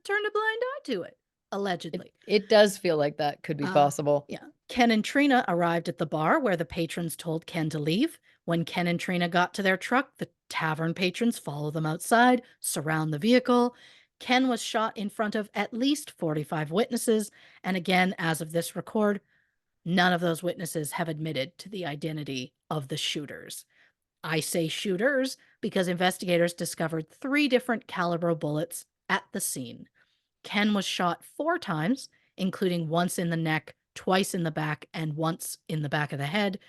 turned a blind eye to it, allegedly. It does feel like that could be possible. Yeah. Ken and Trina arrived at the bar where the patrons told Ken to leave. When Ken and Trina got to their truck, the tavern patrons follow them outside, surround the vehicle. Ken was shot in front of at least 45 witnesses. And again, as of this record, none of those witnesses have admitted to the identity of the shooters. I say shooters because investigators discovered 3 different caliber bullets at the scene. Ken was shot 4 times, including once in the neck, twice in the back, and once in the back of the head.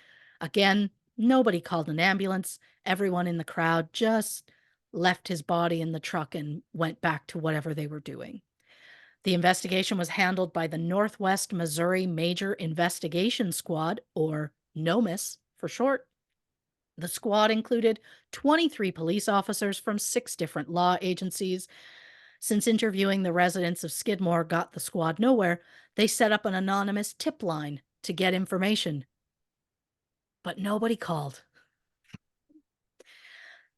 Again, nobody called an ambulance. Everyone in the crowd just left his body in the truck and went back to whatever they were doing. The investigation was handled by the Northwest Missouri Major Investigation Squad, or NOMIS for short. The squad included 23 police officers from 6 different law agencies. Since interviewing the residents of Skidmore got the squad nowhere, they set up an anonymous tip line to get information. But nobody called.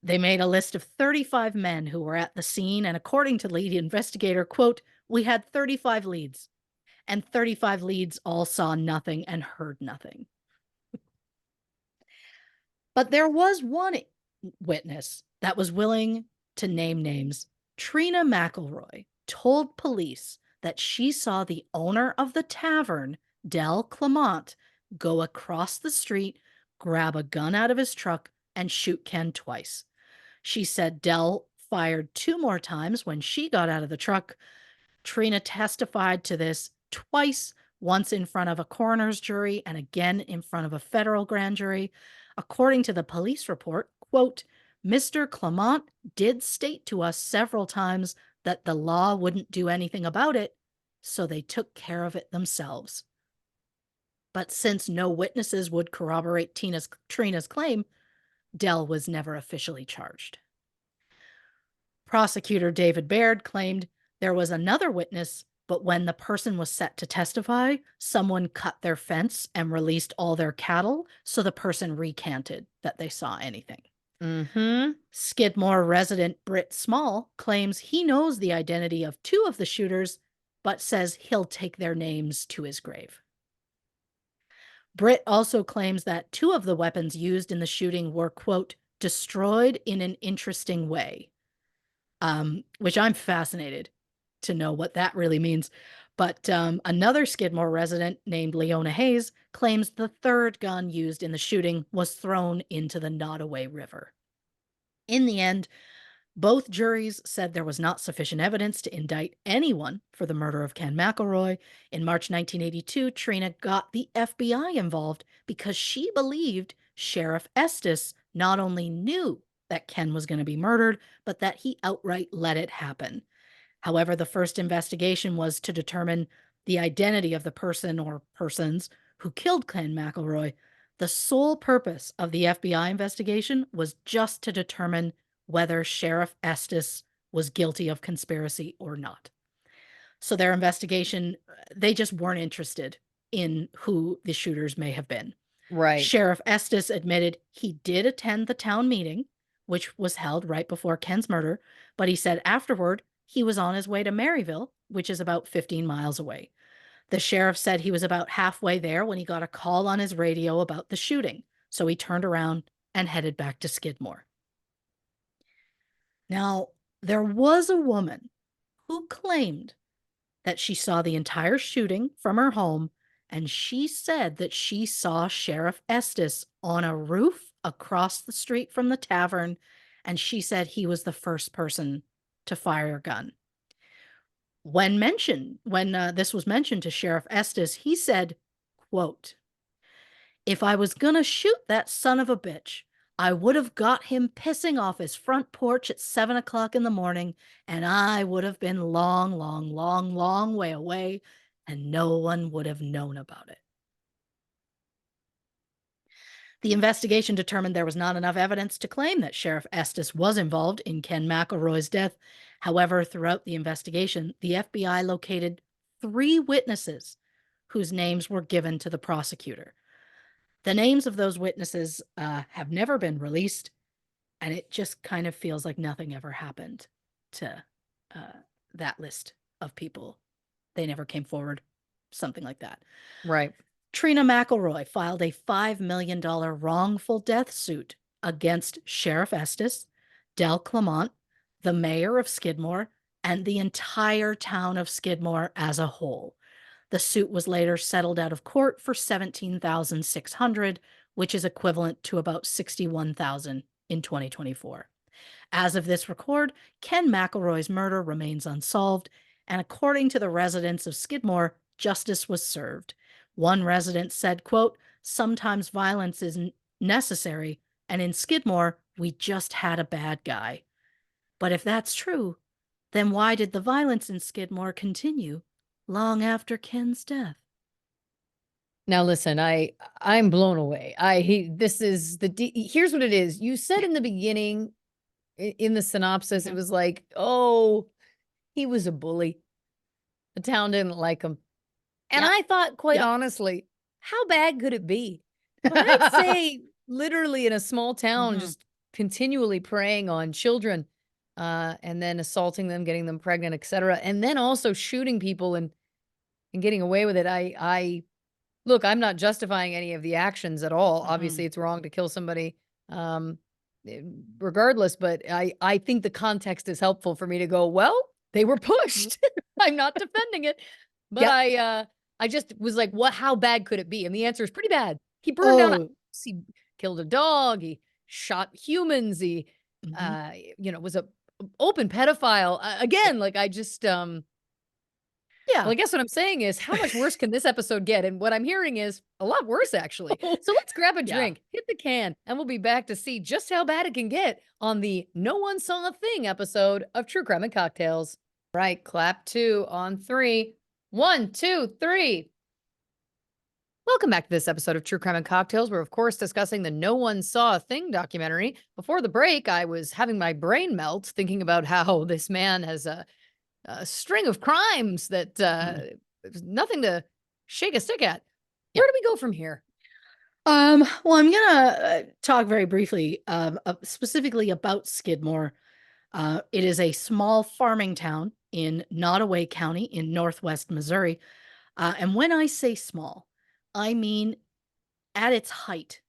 They made a list of 35 men who were at the scene, and according to lead investigator, quote, "We had 35 leads, and 35 leads all saw nothing and heard nothing." But there was one witness that was willing to name names. Trina McElroy told police that she saw the owner of the tavern, Del Clement, go across the street, grab a gun out of his truck, and shoot Ken twice. She said Del fired 2 more times when she got out of the truck. Trina testified to this twice, once in front of a coroner's jury and again in front of a federal grand jury. According to the police report, quote, "Mr. Clement did state to us several times that the law wouldn't do anything about it, so they took care of it themselves." But since no witnesses would corroborate Trina's claim, Dell was never officially charged. Prosecutor David Baird claimed there was another witness, but when the person was set to testify, someone cut their fence and released all their cattle, so the person recanted that they saw anything. Skidmore resident Britt Small claims he knows the identity of 2 of the shooters, but says he'll take their names to his grave. Britt also claims that 2 of the weapons used in the shooting were, quote, "destroyed in an interesting way," which I'm fascinated to know what that really means. But another Skidmore resident named Leona Hayes claims the 3rd gun used in the shooting was thrown into the Nottoway River. In the end, both juries said there was not sufficient evidence to indict anyone for the murder of Ken McElroy. In March 1982, Trina got the FBI involved because she believed Sheriff Estes not only knew that Ken was going to be murdered, but that he outright let it happen. However, the first investigation was to determine the identity of the person or persons who killed Ken McElroy. The sole purpose of the FBI investigation was just to determine whether Sheriff Estes was guilty of conspiracy or not. So their investigation, they just weren't interested in who the shooters may have been. Right. Sheriff Estes admitted he did attend the town meeting, which was held right before Ken's murder, but he said afterward he was on his way to Maryville, which is about 15 miles away. The sheriff said he was about halfway there when he got a call on his radio about the shooting, so he turned around and headed back to Skidmore. Now, there was a woman who claimed that she saw the entire shooting from her home, and she said that she saw Sheriff Estes on a roof across the street from the tavern, and she said he was the first person to fire a gun. When this was mentioned to Sheriff Estes, he said, quote, "If I was gonna shoot that son of a bitch, I would have got him pissing off his front porch at 7 o'clock in the morning, and I would have been long way away, and no one would have known about it." The investigation determined there was not enough evidence to claim that Sheriff Estes was involved in Ken McElroy's death. However, throughout the investigation, the FBI located 3 witnesses whose names were given to the prosecutor. The names of those witnesses have never been released, and it just kind of feels like nothing ever happened to that list of people. They never came forward, something like that. Right. Trina McElroy filed a $5 million wrongful death suit against Sheriff Estes, Del Clement, the mayor of Skidmore, and the entire town of Skidmore as a whole. The suit was later settled out of court for $17,600, which is equivalent to about $61,000 in 2024. As of this record, Ken McElroy's murder remains unsolved, and according to the residents of Skidmore, justice was served. One resident said, quote, "Sometimes violence is necessary, and in Skidmore, we just had a bad guy." But if that's true, then why did the violence in Skidmore continue long after Ken's death? Now listen, I'm blown away. This is here's what it is. You said in the beginning in the synopsis, it was like, "Oh, he was a bully. The town didn't like him." And Yep. I thought, quite Yep. honestly, how bad could it be? But I'd say literally in a small town, just continually preying on children, and then assaulting them, getting them pregnant, etc., and then also shooting people and getting away with it. I look, I'm not justifying any of the actions at all. Mhm. Obviously, it's wrong to kill somebody, um, eh, regardless, but I think the context is helpful for me to go, "Well, they were pushed." I'm not defending it, but Yep. I just was like, "What how bad could it be?" And the answer is pretty bad. He burned down a Oh. house, he killed a dog, he shot humans, he, Mhm. was a open pedophile. Yeah. Again, like, I just, well, Yeah. I guess what I'm saying is, how much worse can this episode get? And what I'm hearing is a lot worse, actually. Oh, So let's grab a yeah. drink, hit the can, and we'll be back to see just how bad it can get on the No One Saw a Thing episode of True Crime and Cocktails. Right, clap two on three. One, two, three. Welcome back to this episode of True Crime and Cocktails. We're, of course, discussing the No One Saw a Thing documentary. Before the break, I was having my brain melt thinking about how this man has a string of crimes that Mhm. there's nothing to shake a stick at. Yeah. Where do we go from here? Well, I'm gonna talk very briefly, specifically about Skidmore. It is a small farming town in Nottoway County in northwest Missouri. And when I say small, I mean at its height,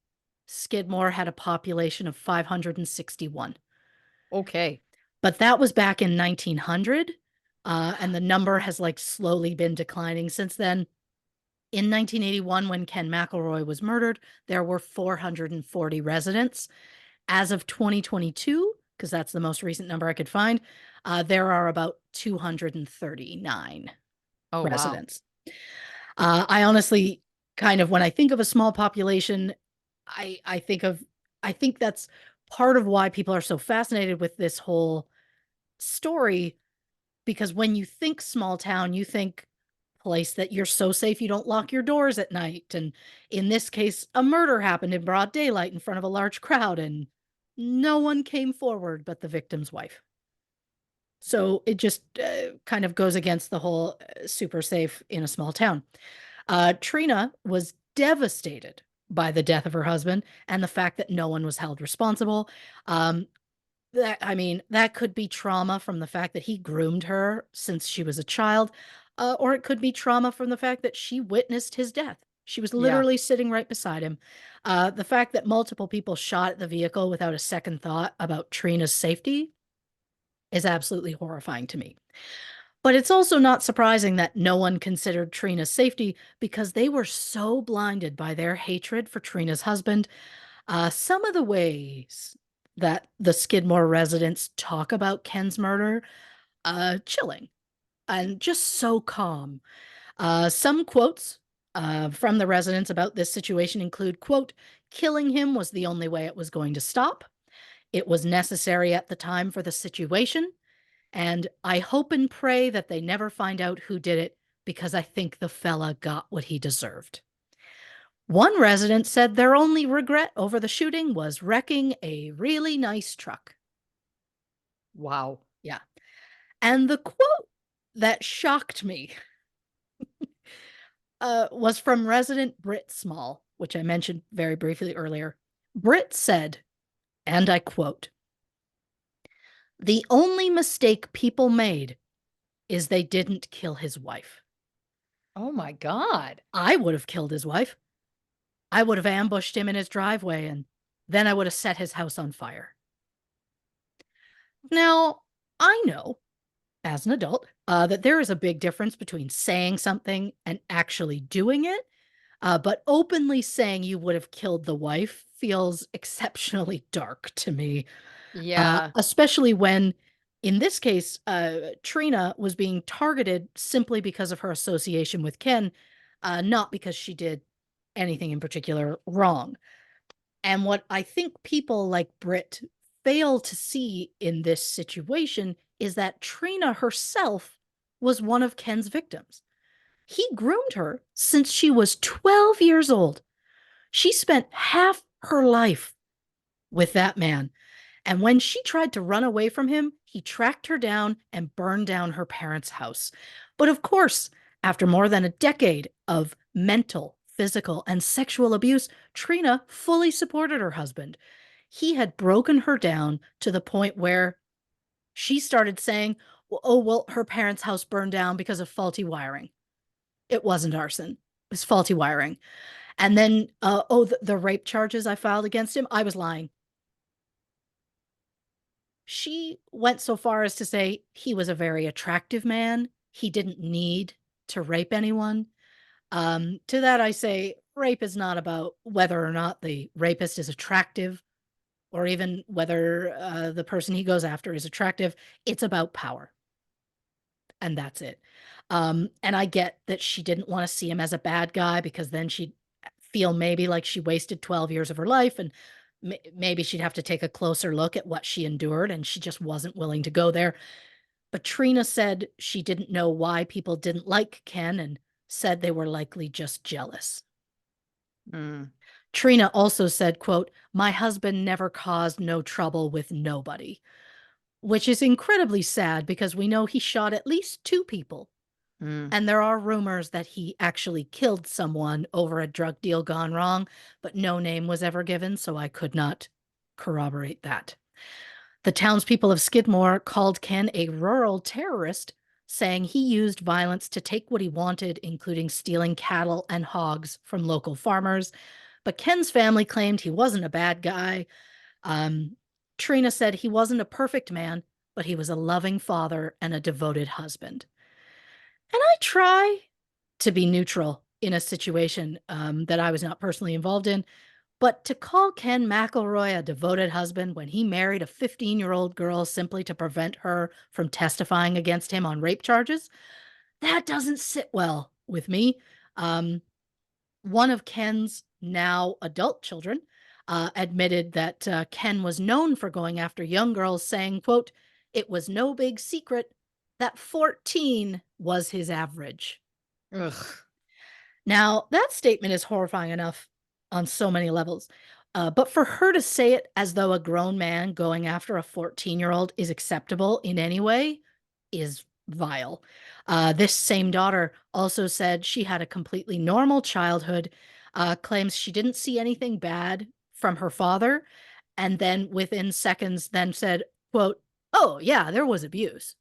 Skidmore had a population of 561. Okay. But that was back in 1900, and the number has like slowly been declining since then. In 1981, when Ken McElroy was murdered, there were 440 residents. As of 2022, because that's the most recent number I could find, there are about 239 Oh, wow. residents. I honestly kind of, when I think of a small population, I think of, I think that's part of why people are so fascinated with this whole story, because when you think small town, you think place that you're so safe you don't lock your doors at night. And in this case, a murder happened in broad daylight in front of a large crowd, and no one came forward but the victim's wife. So it just kind of goes against the whole super safe in a small town. Trina was devastated by the death of her husband and the fact that no one was held responsible. Um, that I mean, that could be trauma from the fact that he groomed her since she was a child, or it could be trauma from the fact that she witnessed his death. She was Yeah. literally sitting right beside him. The fact that multiple people shot at the vehicle without a second thought about Trina's safety is absolutely horrifying to me. But it's also not surprising that no one considered Trina's safety because they were so blinded by their hatred for Trina's husband. Some of the ways that the Skidmore residents talk about Ken's murder, chilling and just so calm. Some quotes from the residents about this situation include, quote, killing him was the only way it was going to stop. It was necessary at the time for the situation. And I hope and pray that they never find out who did it because I think the fella got what he deserved. One resident said their only regret over the shooting was wrecking a really nice truck. Wow. Yeah. And the quote that shocked me was from resident Britt Small, which I mentioned very briefly earlier. Britt said, and I quote, "The only mistake people made is they didn't kill his wife. Oh my God. I would have killed his wife. I would have ambushed him in his driveway and then I would have set his house on fire." Now, I know as an adult that there is a big difference between saying something and actually doing it. But openly saying you would have killed the wife feels exceptionally dark to me, Yeah. especially when, in this case, Trina was being targeted simply because of her association with Ken, not because she did anything in particular wrong. And what I think people like Britt fail to see in this situation is that Trina herself was one of Ken's victims. He groomed her since she was 12 years old. She spent half her life with that man. And when she tried to run away from him, he tracked her down and burned down her parents' house. But of course, after more than a decade of mental, physical, and sexual abuse, Trina fully supported her husband. he had broken her down to the point where she started saying, oh, well, her parents' house burned down because of faulty wiring. It wasn't arson, it was faulty wiring. And then, the rape charges I filed against him, I was lying. She went so far as to say he was a very attractive man. He didn't need to rape anyone. To that, I say rape is not about whether or not the rapist is attractive or even whether the person he goes after is attractive. It's about power. And that's it. And I get that she didn't want to see him as a bad guy because then she'd feel maybe like she wasted 12 years of her life and maybe she'd have to take a closer look at what she endured, and she just wasn't willing to go there. But Trina said she didn't know why people didn't like Ken and said they were likely just jealous. Mm. Trina also said, quote, "My husband never caused no trouble with nobody," which is incredibly sad because we know he shot at least 2 people. Mm. And there are rumors that he actually killed someone over a drug deal gone wrong, but no name was ever given, so I could not corroborate that. The townspeople of Skidmore called Ken a rural terrorist, saying he used violence to take what he wanted, including stealing cattle and hogs from local farmers. But Ken's family claimed he wasn't a bad guy. Trina said he wasn't a perfect man, but he was a loving father and a devoted husband. And I try to be neutral in a situation that I was not personally involved in. But to call Ken McElroy a devoted husband when he married a 15-year-old girl simply to prevent her from testifying against him on rape charges, that doesn't sit well with me. Um, One of Ken's now adult children admitted that Ken was known for going after young girls, saying, quote, "It was no big secret that 14 was his average." Ugh. Now, that statement is horrifying enough on so many levels. But for her to say it as though a grown man going after a 14-year-old is acceptable in any way is vile. This same daughter also said she had a completely normal childhood, claims she didn't see anything bad from her father, and then within seconds then said, quote, "Oh, yeah, there was abuse."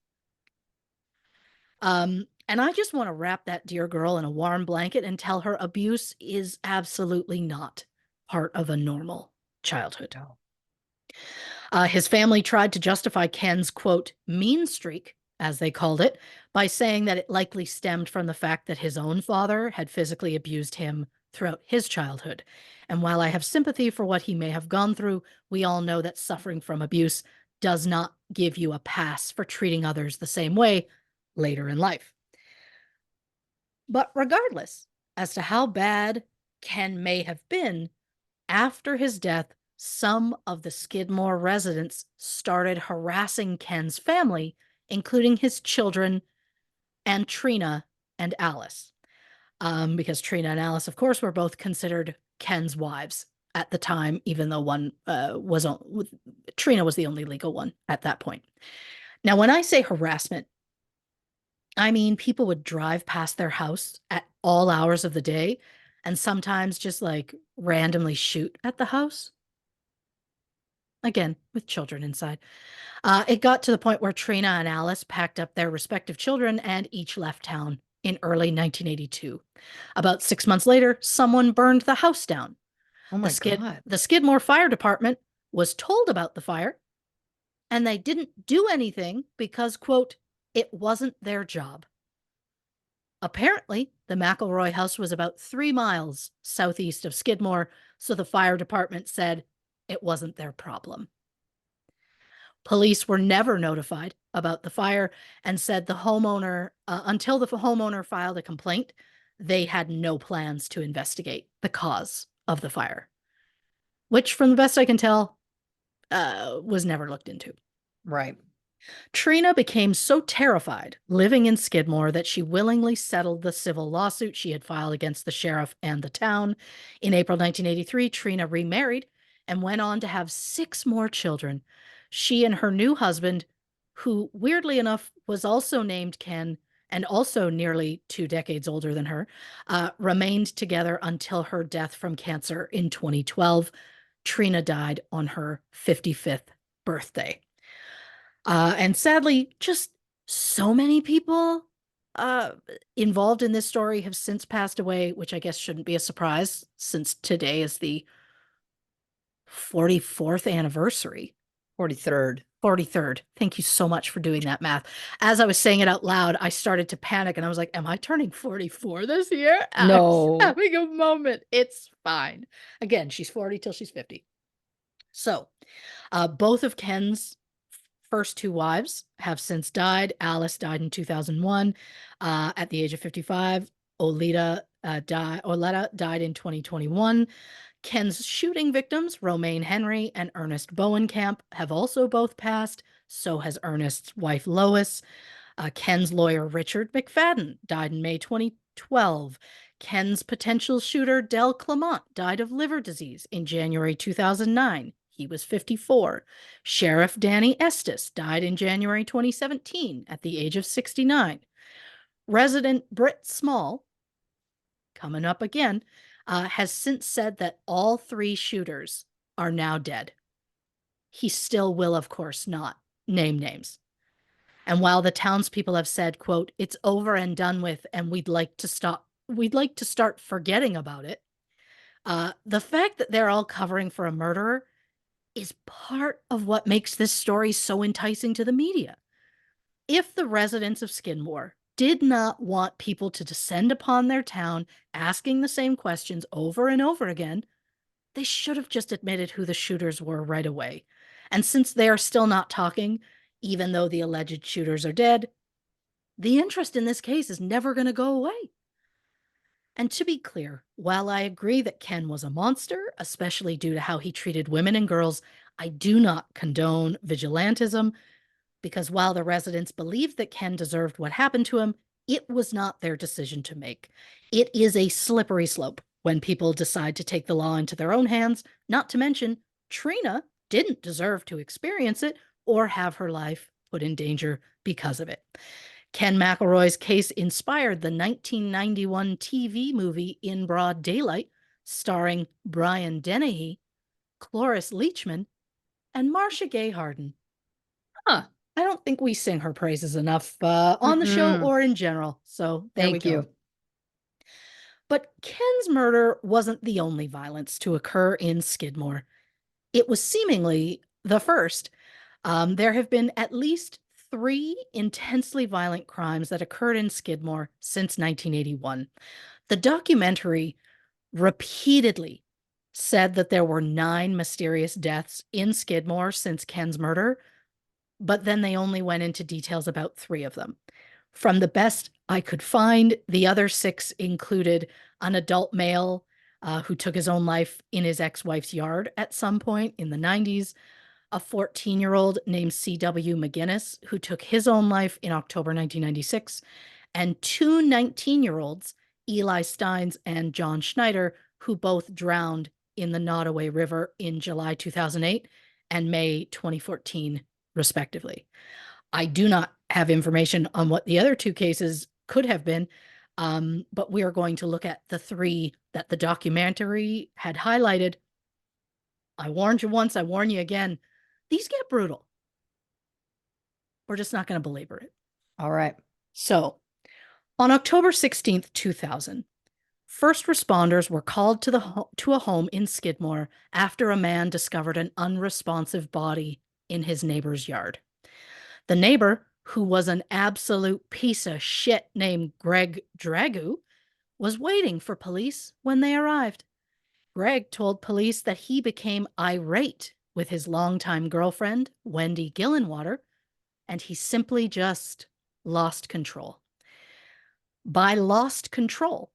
And I just want to wrap that dear girl in a warm blanket and tell her abuse is absolutely not part of a normal childhood. No. His family tried to justify Ken's, quote, "mean streak," as they called it, by saying that it likely stemmed from the fact that his own father had physically abused him throughout his childhood. And while I have sympathy for what he may have gone through, we all know that suffering from abuse does not give you a pass for treating others the same way later in life. But regardless as to how bad Ken may have been, after his death, some of the Skidmore residents started harassing Ken's family, including his children and Trina and Alice. Because Trina and Alice, of course, were both considered Ken's wives at the time, even though one Trina was the only legal one at that point. Now, when I say harassment, I mean, people would drive past their house at all hours of the day and sometimes just like randomly shoot at the house. Again, with children inside. It got to the point where Trina and Alice packed up their respective children and each left town in early 1982. About 6 months later, someone burned the house down. Oh my God. The Skidmore Fire Department was told about the fire, and they didn't do anything because, quote, "it wasn't their job." Apparently, the McElroy house was about 3 miles southeast of Skidmore, so the fire department said it wasn't their problem. Police were never notified about the fire and said until the homeowner filed a complaint, they had no plans to investigate the cause of the fire, which, from the best I can tell, was never looked into. Right. Trina became so terrified living in Skidmore that she willingly settled the civil lawsuit she had filed against the sheriff and the town. In April 1983, Trina remarried and went on to have 6 more children. She and her new husband, who weirdly enough was also named Ken and also nearly 2 decades older than her, remained together until her death from cancer in 2012. Trina died on her 55th birthday. And sadly, just so many people uh, involved in this story have since passed away, which I guess shouldn't be a surprise since today is the 44th anniversary. 43rd. 43rd. Thank you so much for doing that math. As I was saying it out loud, I started to panic and I was like, am I turning 44 this year? I was No. having a moment. It's fine. Again, she's 40 till she's 50. So, both of Ken's first two wives have since died. Alice died in 2001 at the age of 55. Oleta died in 2021. Ken's shooting victims, Romaine Henry and Ernest Bowenkamp, have also both passed. So has Ernest's wife, Lois. Ken's lawyer, Richard McFadden, died in May 2012. Ken's potential shooter, Del Clement, died of liver disease in January 2009. He was 54. Sheriff Danny Estes died in January 2017 at the age of 69. Resident Britt Small, coming up again, has since said that all three shooters are now dead. He still will, of course, not name names. And while the townspeople have said, quote, it's over and done with, and we'd like to start forgetting about it, the fact that they're all covering for a murderer is part of what makes this story so enticing to the media. If the residents of Skidmore did not want people to descend upon their town asking the same questions over and over again, they should have just admitted who the shooters were right away. And since they are still not talking, even though the alleged shooters are dead, the interest in this case is never going to go away. And to be clear, while I agree that Ken was a monster, especially due to how he treated women and girls, I do not condone vigilantism, because while the residents believed that Ken deserved what happened to him, it was not their decision to make. It is a slippery slope when people decide to take the law into their own hands, not to mention Trina didn't deserve to experience it or have her life put in danger because of it. Ken McElroy's case inspired the 1991 TV movie In Broad Daylight, starring Brian Dennehy, Cloris Leachman, and Marcia Gay Harden. Huh. I don't think we sing her praises enough on the show or in general. So there we Thank go. you. But Ken's murder wasn't the only violence to occur in Skidmore. It was seemingly the first. There have been at least 3 intensely violent crimes that occurred in Skidmore since 1981. The documentary repeatedly said that there were 9 mysterious deaths in Skidmore since Ken's murder, but then they only went into details about 3 of them. From the best I could find, the other 6 included an adult male who took his own life in his ex-wife's yard at some point in the 90s, a 14-year-old named C.W. McGinnis who took his own life in October 1996, and 2 19-year-olds, Eli Steins and John Schneider, who both drowned in the Nottoway River in July 2008 and May 2014, respectively. I do not have information on what the other 2 cases could have been, but we are going to look at the 3 that the documentary had highlighted. I warned you once, I warn you again. These get brutal. We're just not going to belabor it. All right. So, on October 16th, 2000, first responders were called to a home in Skidmore after a man discovered an unresponsive body in his neighbor's yard. The neighbor, who was an absolute piece of shit named Greg Dragu, was waiting for police when they arrived. Greg told police that he became irate with his longtime girlfriend, Wendy Gillenwater, and he simply just lost control. By lost control,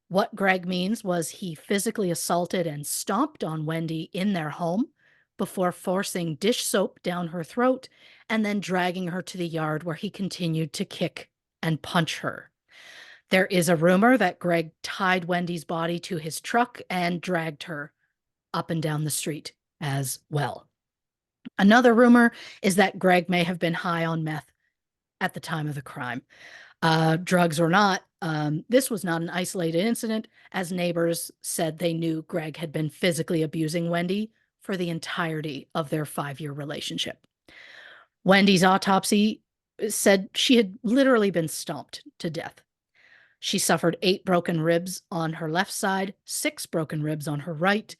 what Greg means was he physically assaulted and stomped on Wendy in their home before forcing dish soap down her throat and then dragging her to the yard where he continued to kick and punch her. There is a rumor that Greg tied Wendy's body to his truck and dragged her up and down the street as well. Another rumor is that Greg may have been high on meth at the time of the crime. Drugs or not, This was not an isolated incident, as neighbors said they knew Greg had been physically abusing Wendy for the entirety of their 5-year relationship. Wendy's autopsy said she had literally been stomped to death. She suffered 8 broken ribs on her left side, 6 broken ribs on her right.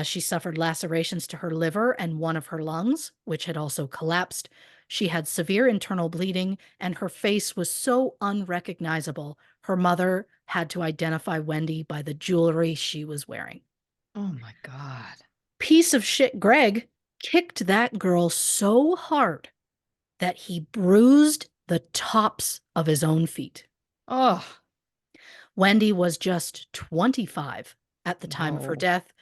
She suffered lacerations to her liver and one of her lungs, which had also collapsed. She had severe internal bleeding, and her face was so unrecognizable, her mother had to identify Wendy by the jewelry she was wearing. Oh my God. Piece of shit Greg kicked that girl so hard that he bruised the tops of his own feet. Oh, Wendy was just 25 at the time of her no. death.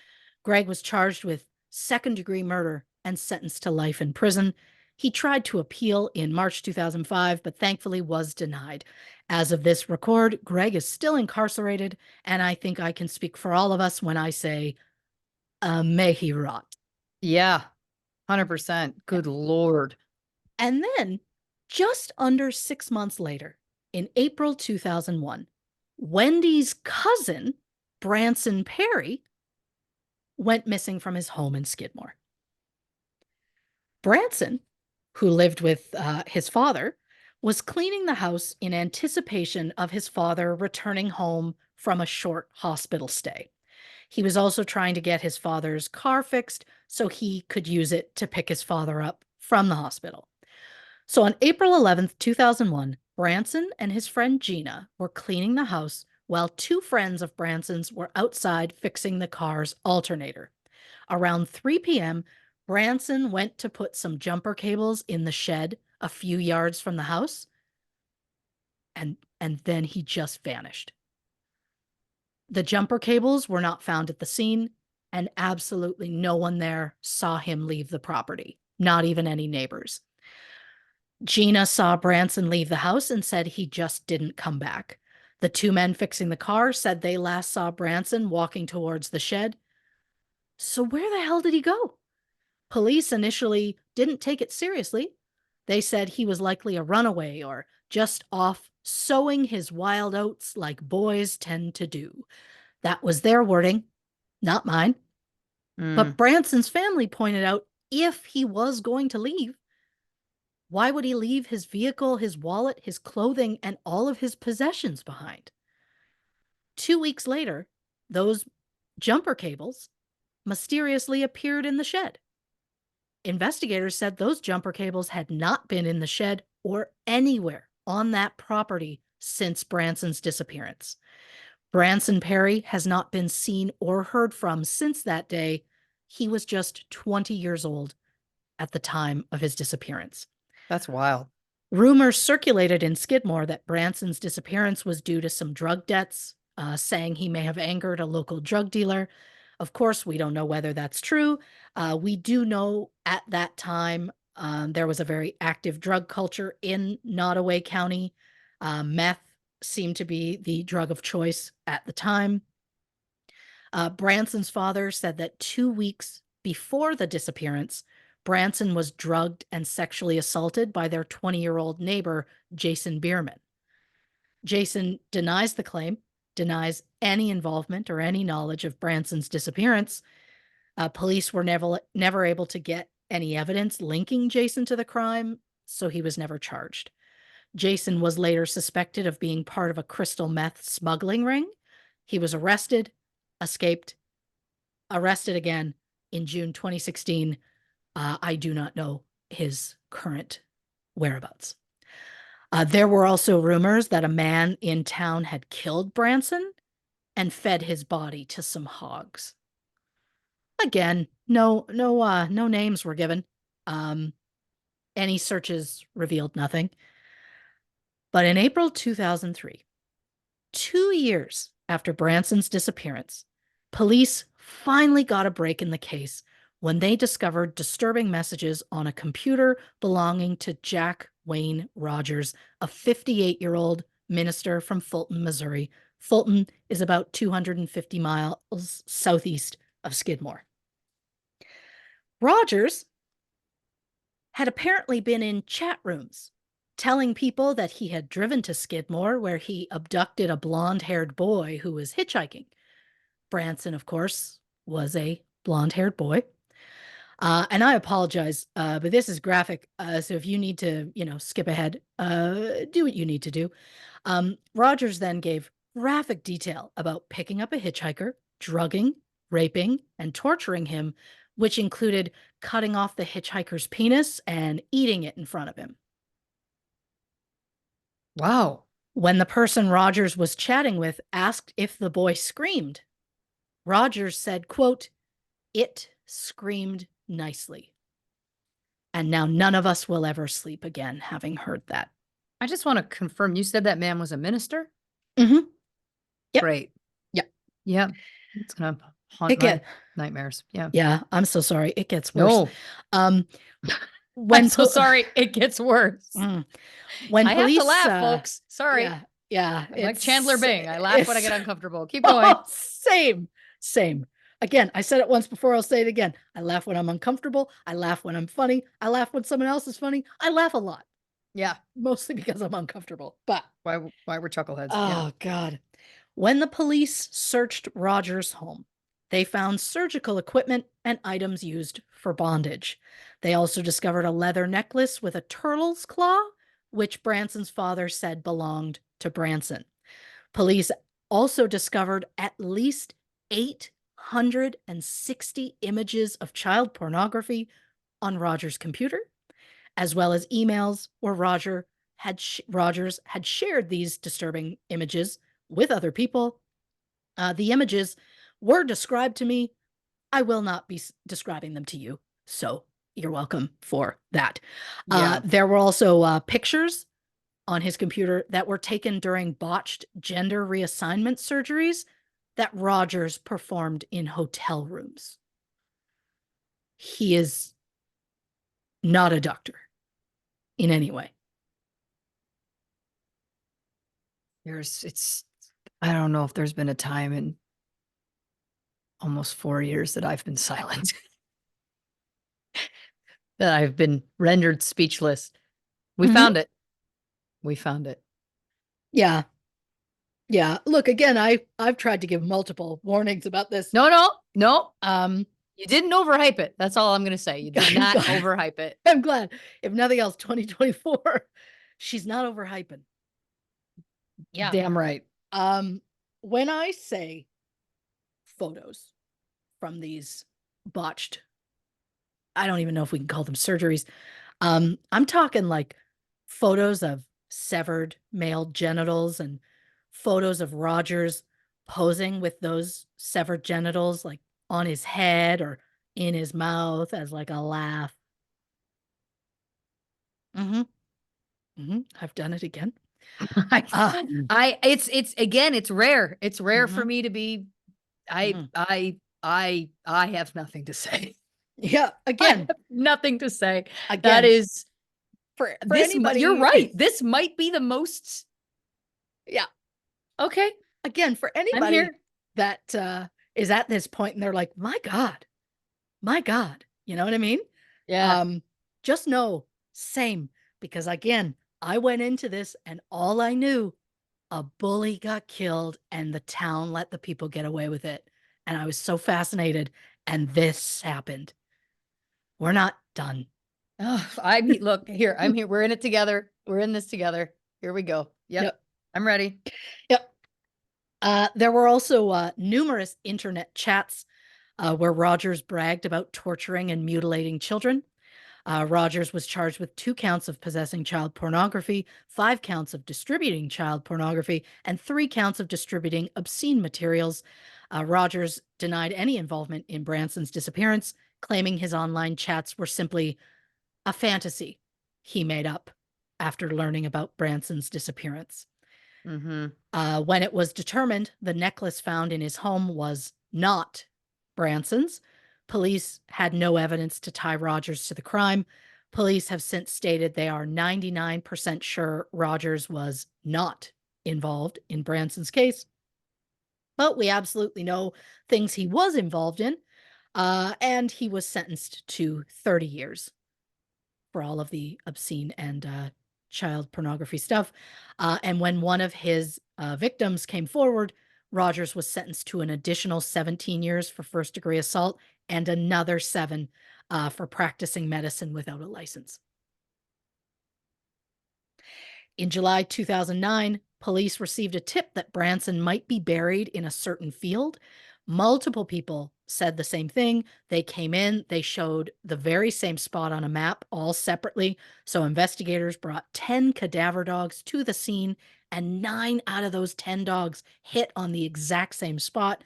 Greg was charged with second-degree murder and sentenced to life in prison. He tried to appeal in March 2005, but thankfully was denied. As of this record, Greg is still incarcerated, and I think I can speak for all of us when I say, may he rot. Yeah, 100%. Good Lord. And then, just under 6 months later, in April 2001, Wendy's cousin, Branson Perry, went missing from his home in Skidmore. Branson, who lived with his father, was cleaning the house in anticipation of his father returning home from a short hospital stay. He was also trying to get his father's car fixed so he could use it to pick his father up from the hospital. So on April 11th, 2001, Branson and his friend Gina were cleaning the house while 2 friends of Branson's were outside fixing the car's alternator. Around 3 p.m., Branson went to put some jumper cables in the shed a few yards from the house, and then he just vanished. The jumper cables were not found at the scene, and absolutely no one there saw him leave the property, not even any neighbors. Gina saw Branson leave the house and said he just didn't come back. The 2 men fixing the car said they last saw Branson walking towards the shed. So where the hell did he go? Police initially didn't take it seriously. They said he was likely a runaway or just off sowing his wild oats like boys tend to do. That was their wording, not mine. But Branson's family pointed out if he was going to leave, why would he leave his vehicle, his wallet, his clothing, and all of his possessions behind? 2 weeks later, those jumper cables mysteriously appeared in the shed. Investigators said those jumper cables had not been in the shed or anywhere on that property since Branson's disappearance. Branson Perry has not been seen or heard from since that day. He was just 20 years old at the time of his disappearance. That's wild. Rumors circulated in Skidmore that Branson's disappearance was due to some drug debts, saying he may have angered a local drug dealer. Of course, we don't know whether that's true. We do know at that time there was a very active drug culture in Nottoway County. Meth seemed to be the drug of choice at the time. Branson's father said that 2 weeks before the disappearance, Branson was drugged and sexually assaulted by their 20-year-old neighbor, Jason Bierman. Jason denies the claim, denies any involvement or any knowledge of Branson's disappearance. Police were never able to get any evidence linking Jason to the crime, so he was never charged. Jason was later suspected of being part of a crystal meth smuggling ring. He was arrested, escaped, arrested again in June 2016. I do not know his current whereabouts. There were also rumors that a man in town had killed Branson and fed his body to some hogs. Again, no names were given. Any searches revealed nothing. But in April 2003, 2 years after Branson's disappearance, police finally got a break in the case when they discovered disturbing messages on a computer belonging to Jack Wayne Rogers, a 58-year-old minister from Fulton, Missouri. Fulton is about 250 miles southeast of Skidmore. Rogers had apparently been in chat rooms telling people that he had driven to Skidmore, where he abducted a blonde-haired boy who was hitchhiking. Branson, of course, was a blonde-haired boy. And I apologize, but this is graphic. So if you need to, skip ahead, do what you need to do. Rogers then gave graphic detail about picking up a hitchhiker, drugging, raping, and torturing him, which included cutting off the hitchhiker's penis and eating it in front of him. Wow. When the person Rogers was chatting with asked if the boy screamed, Rogers said, quote, "It screamed nicely. And now none of us will ever sleep again, having heard that." I just want to confirm, you said that man was a minister? Mm-hmm. Yep. Great. Yep. Yeah. It's going to haunt my nightmares. Yeah. Yeah. I'm so sorry. It gets worse. No. I'm so sorry. It gets worse. When I police, have to laugh, folks. Sorry. Yeah. I'm like Chandler Bing. I laugh when I get uncomfortable. Keep going. Same. Again, I said it once before. I'll say it again. I laugh when I'm uncomfortable. I laugh when I'm funny. I laugh when someone else is funny. I laugh a lot. Yeah. Mostly because I'm uncomfortable. But why we're chuckleheads. Oh, God. When the police searched Rogers' home, they found surgical equipment and items used for bondage. They also discovered a leather necklace with a turtle's claw, which Branson's father said belonged to Branson. Police also discovered at least 860 images of child pornography on Rogers' computer, as well as emails where Rogers had shared these disturbing images with other people. The images were described to me. I will not be describing them to you, so you're welcome for that. Yeah. There were also pictures on his computer that were taken during botched gender reassignment surgeries that Rogers performed in hotel rooms. He is not a doctor in any way. I don't know if there's been a time in almost 4 years that I've been silent. That I've been rendered speechless. We found it. We found it. Yeah. Look, again, I've tried to give multiple warnings about this. No. You didn't overhype it. That's all I'm going to say. You did not overhype it. I'm glad. If nothing else, 2024, she's not overhyping. Yeah. Damn right. When I say photos from these botched, I don't even know if we can call them surgeries. I'm talking like photos of severed male genitals and photos of Rogers posing with those severed genitals, like on his head or in his mouth as like a laugh. I've done it again. It's rare. It's rare for me to be. I have nothing to say. Yeah, again, nothing to say. Again, that is for this. Anybody, you're right. This might be the most. Yeah. Okay. Again, for anybody that is at this point and they're like, my God, you know what I mean? Yeah. Just know, same, because again, I went into this and all I knew, a bully got killed and the town let the people get away with it. And I was so fascinated. And this happened. We're not done. Oh, look here. I'm here. We're in it together. We're in this together. Here we go. Yep. I'm ready. Yep. There were also numerous internet chats where Rogers bragged about torturing and mutilating children. Rogers was charged with 2 counts of possessing child pornography, 5 counts of distributing child pornography, and 3 counts of distributing obscene materials. Rogers denied any involvement in Branson's disappearance, claiming his online chats were simply a fantasy he made up after learning about Branson's disappearance. When it was determined the necklace found in his home was not Branson's, police had no evidence to tie Rogers to the crime. Police have since stated they are 99% sure Rogers was not involved in Branson's case. But we absolutely know things he was involved in, and he was sentenced to 30 years for all of the obscene and child pornography stuff. And when one of his victims came forward, Rogers was sentenced to an additional 17 years for first degree assault and another 7 for practicing medicine without a license. In July 2009, police received a tip that Branson might be buried in a certain field. Multiple people said the same thing. They came in, they showed the very same spot on a map, all separately. So investigators brought 10 cadaver dogs to the scene, and 9 out of those 10 dogs hit on the exact same spot.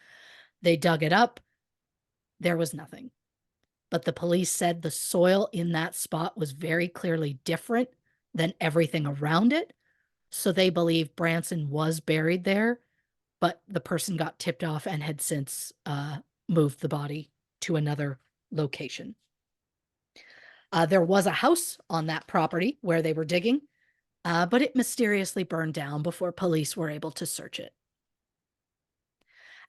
They dug it up. There was nothing. But the police said the soil in that spot was very clearly different than everything around it. So they believe Branson was buried there, but the person got tipped off and had since moved the body to another location. There was a house on that property where they were digging, but it mysteriously burned down before police were able to search it.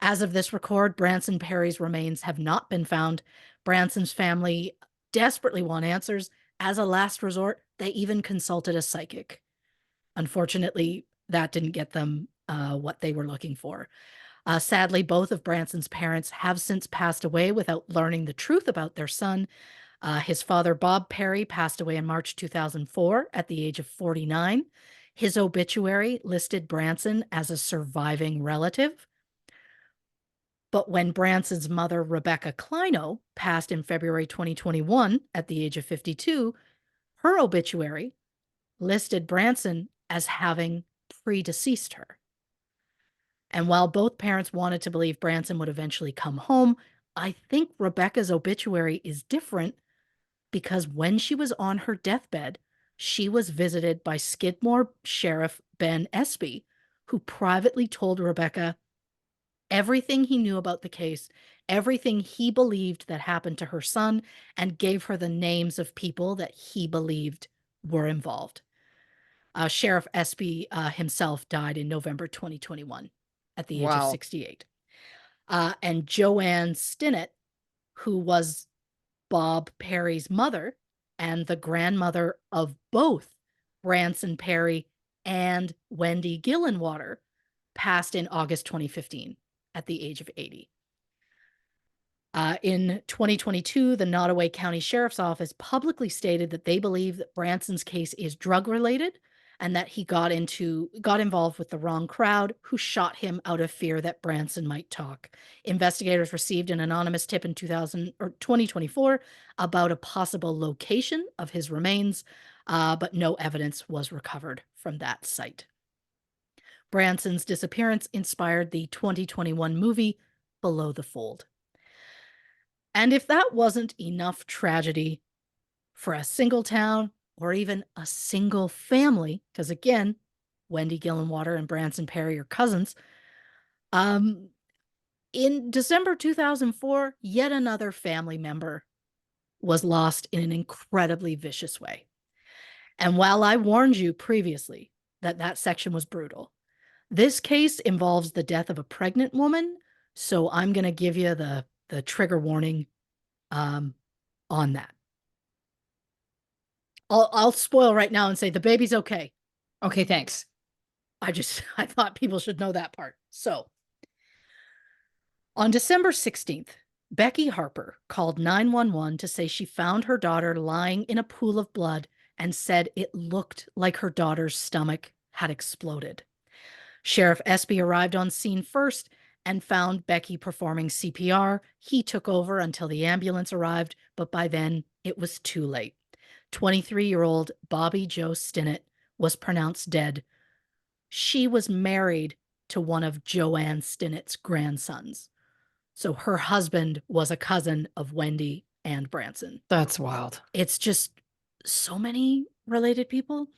As of this record, Branson Perry's remains have not been found. Branson's family desperately want answers. As a last resort, they even consulted a psychic. Unfortunately, that didn't get them what they were looking for. Sadly, both of Branson's parents have since passed away without learning the truth about their son. His father, Bob Perry, passed away in March 2004 at the age of 49. His obituary listed Branson as a surviving relative. But when Branson's mother, Rebecca Kleino, passed in February 2021 at the age of 52, her obituary listed Branson as having predeceased her. And while both parents wanted to believe Branson would eventually come home, I think Rebecca's obituary is different because when she was on her deathbed, she was visited by Skidmore Sheriff Ben Espy, who privately told Rebecca everything he knew about the case, everything he believed that happened to her son, and gave her the names of people that he believed were involved. Sheriff Espy himself died in November 2021 at the age of Wow. 68. And Joanne Stinnett, who was Bob Perry's mother and the grandmother of both Branson Perry and Wendy Gillenwater, passed in August 2015 at the age of 80. In 2022, the Nottoway County Sheriff's Office publicly stated that they believe that Branson's case is drug-related and that he got involved with the wrong crowd who shot him out of fear that Branson might talk. Investigators received an anonymous tip in 2024 about a possible location of his remains, but no evidence was recovered from that site. Branson's disappearance inspired the 2021 movie Below the Fold. And if that wasn't enough tragedy for a single town or even a single family, because again, Wendy Gillenwater and Branson Perry are cousins, in December 2004, yet another family member was lost in an incredibly vicious way. And while I warned you previously that that section was brutal, this case involves the death of a pregnant woman, so I'm going to give you the trigger warning on that. I'll spoil right now and say the baby's okay. Okay, thanks. I thought people should know that part. So, on December 16th, Becky Harper called 911 to say she found her daughter lying in a pool of blood and said it looked like her daughter's stomach had exploded. Sheriff Espy arrived on scene first and found Becky performing CPR. He took over until the ambulance arrived, but by then it was too late. 23-year-old Bobby Jo Stinnett was pronounced dead. She was married to one of Joanne Stinnett's grandsons. So her husband was a cousin of Wendy and Branson. That's wild. It's just so many related people.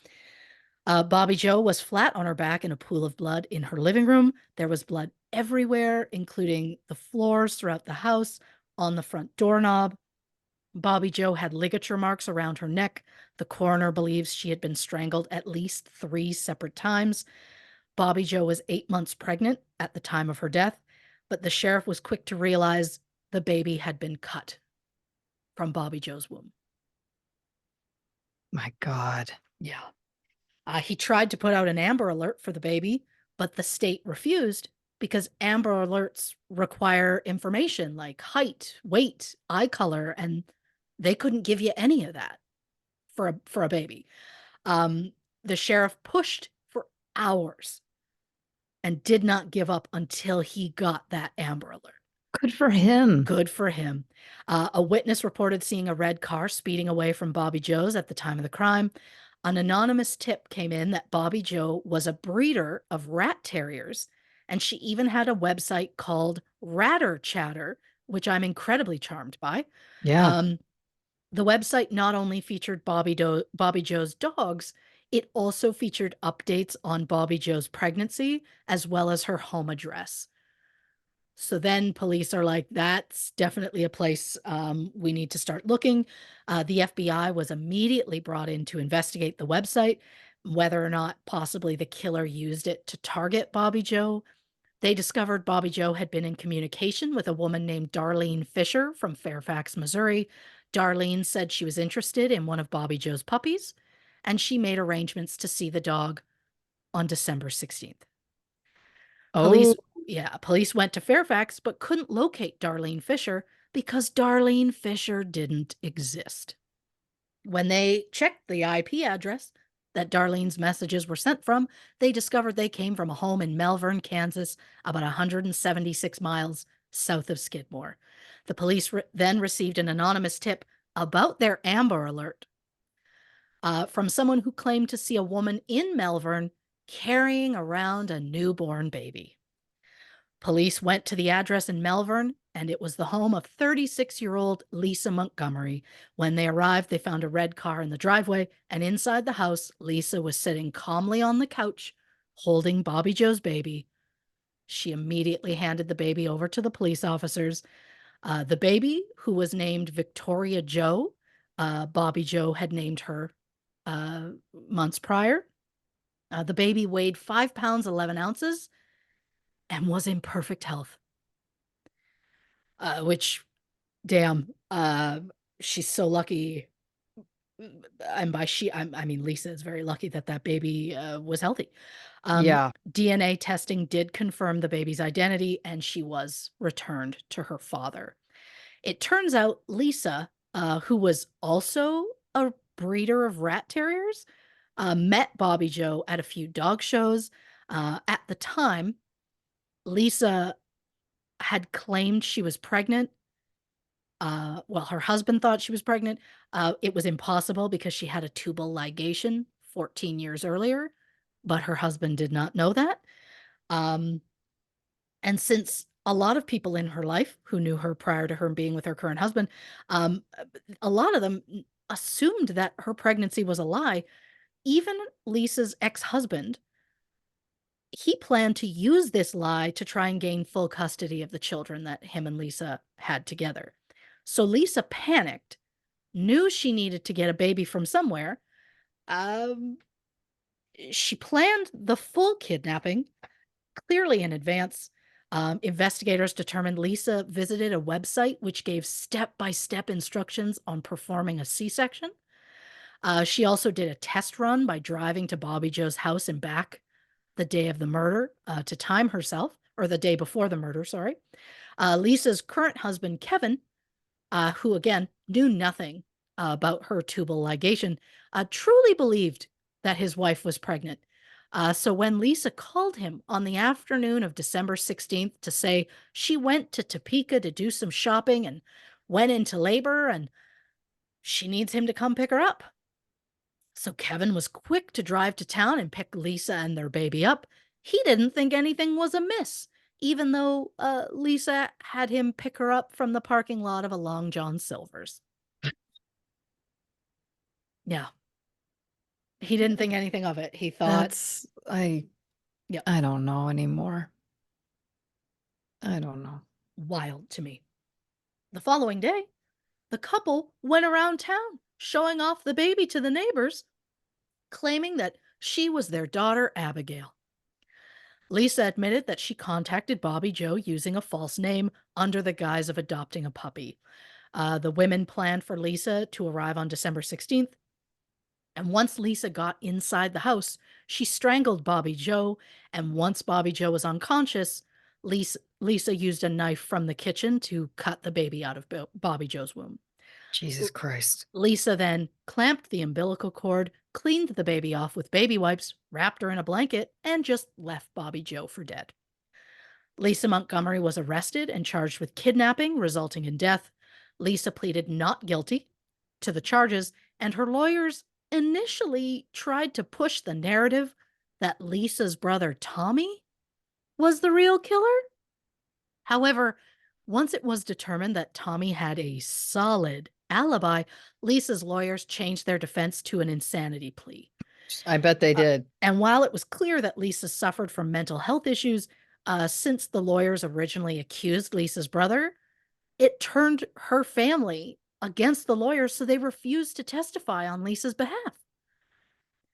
Bobby Jo was flat on her back in a pool of blood in her living room. There was blood everywhere, including the floors throughout the house, on the front doorknob. Bobby Jo had ligature marks around her neck. The coroner believes she had been strangled at least 3 separate times. Bobby Jo was 8 months pregnant at the time of her death, but the sheriff was quick to realize the baby had been cut from Bobby Jo's womb. My God. Yeah. He tried to put out an Amber Alert for the baby, but the state refused because Amber Alerts require information like height, weight, eye color, and they couldn't give you any of that for a baby. Um, the sheriff pushed for hours and did not give up until he got that Amber Alert. Good for him. Good for him. A witness reported seeing a red car speeding away from Bobby Joe's at the time of the crime. An anonymous tip came in that Bobby Joe was a breeder of rat terriers, and she even had a website called Ratter Chatter, which I'm incredibly charmed by. Yeah. Um, the website not only featured Bobby Joe's dogs, it also featured updates on Bobby Joe's pregnancy as well as her home address. So then police are like, that's definitely a place we need to start looking. The FBI was immediately brought in to investigate the website, whether or not possibly the killer used it to target Bobby Joe. They discovered Bobby Joe had been in communication with a woman named Darlene Fisher from Fairfax, Missouri. Darlene said she was interested in one of Bobby Joe's puppies, and she made arrangements to see the dog on December 16th. Oh, Police police went to Fairfax but couldn't locate Darlene Fisher because Darlene Fisher didn't exist. When they checked the IP address that Darlene's messages were sent from, they discovered they came from a home in Malvern, Kansas, about 176 miles south of Skidmore. The police then received an anonymous tip about their Amber Alert from someone who claimed to see a woman in Malvern carrying around a newborn baby. Police went to the address in Malvern, and it was the home of 36-year-old Lisa Montgomery. When they arrived, they found a red car in the driveway, and inside the house, Lisa was sitting calmly on the couch, holding Bobby Joe's baby. She immediately handed the baby over to the police officers. The baby, who was named Victoria Joe, Bobby Joe had named her months prior. The baby weighed 5 pounds, 11 ounces and was in perfect health. Which, damn, she's so lucky. And by I mean Lisa is very lucky that that baby was healthy. yeah. DNA testing did confirm the baby's identity, and she was returned to her father. It turns out Lisa, who was also a breeder of rat terriers, met Bobby Joe at a few dog shows. At the time, Lisa had claimed she was pregnant. Well, her husband thought she was pregnant. It was impossible because she had a tubal ligation 14 years earlier, but her husband did not know that. Um, and since a lot of people in her life who knew her prior to her being with her current husband, um, a lot of them assumed that her pregnancy was a lie. Even Lisa's ex-husband, he planned to use this lie to try and gain full custody of the children that him and Lisa had together. So Lisa panicked, knew she needed to get a baby from somewhere. Um, she planned the full kidnapping clearly in advance. Investigators determined Lisa visited a website which gave step-by-step instructions on performing a C-section. She also did a test run by driving to Bobby Joe's house and back the day of the murder to time herself, or the day before the murder, sorry. Lisa's current husband, Kevin, who again knew nothing about her tubal ligation, truly believed that his wife was pregnant. So when Lisa called him on the afternoon of December 16th to say she went to Topeka to do some shopping and went into labor and she needs him to come pick her up. So Kevin was quick to drive to town and pick Lisa and their baby up. He didn't think anything was amiss, even though Lisa had him pick her up from the parking lot of a Long John Silver's. Yeah. He didn't think anything of it. He thought, That's yeah, I don't know anymore. I don't know. wild to me. The following day, the couple went around town showing off the baby to the neighbors, claiming that she was their daughter, Abigail. Lisa admitted that she contacted Bobby Joe using a false name under the guise of adopting a puppy. The women planned for Lisa to arrive on December 16th. And once Lisa got inside the house, she strangled Bobby Joe. And once Bobby Joe was unconscious, Lisa used a knife from the kitchen to cut the baby out of Bobby Joe's womb. Jesus L- Christ. Lisa then clamped the umbilical cord, cleaned the baby off with baby wipes, wrapped her in a blanket, and just left Bobby Joe for dead. Lisa Montgomery was arrested and charged with kidnapping, resulting in death. Lisa pleaded not guilty to the charges, and her lawyers initially tried to push the narrative that Lisa's brother Tommy was the real killer. However, once it was determined that Tommy had a solid alibi, Lisa's lawyers changed their defense to an insanity plea. I bet they Uh, did. and while it was clear that Lisa suffered from mental health issues, since the lawyers originally accused Lisa's brother, it turned her family against the lawyers, so they refused to testify on Lisa's behalf.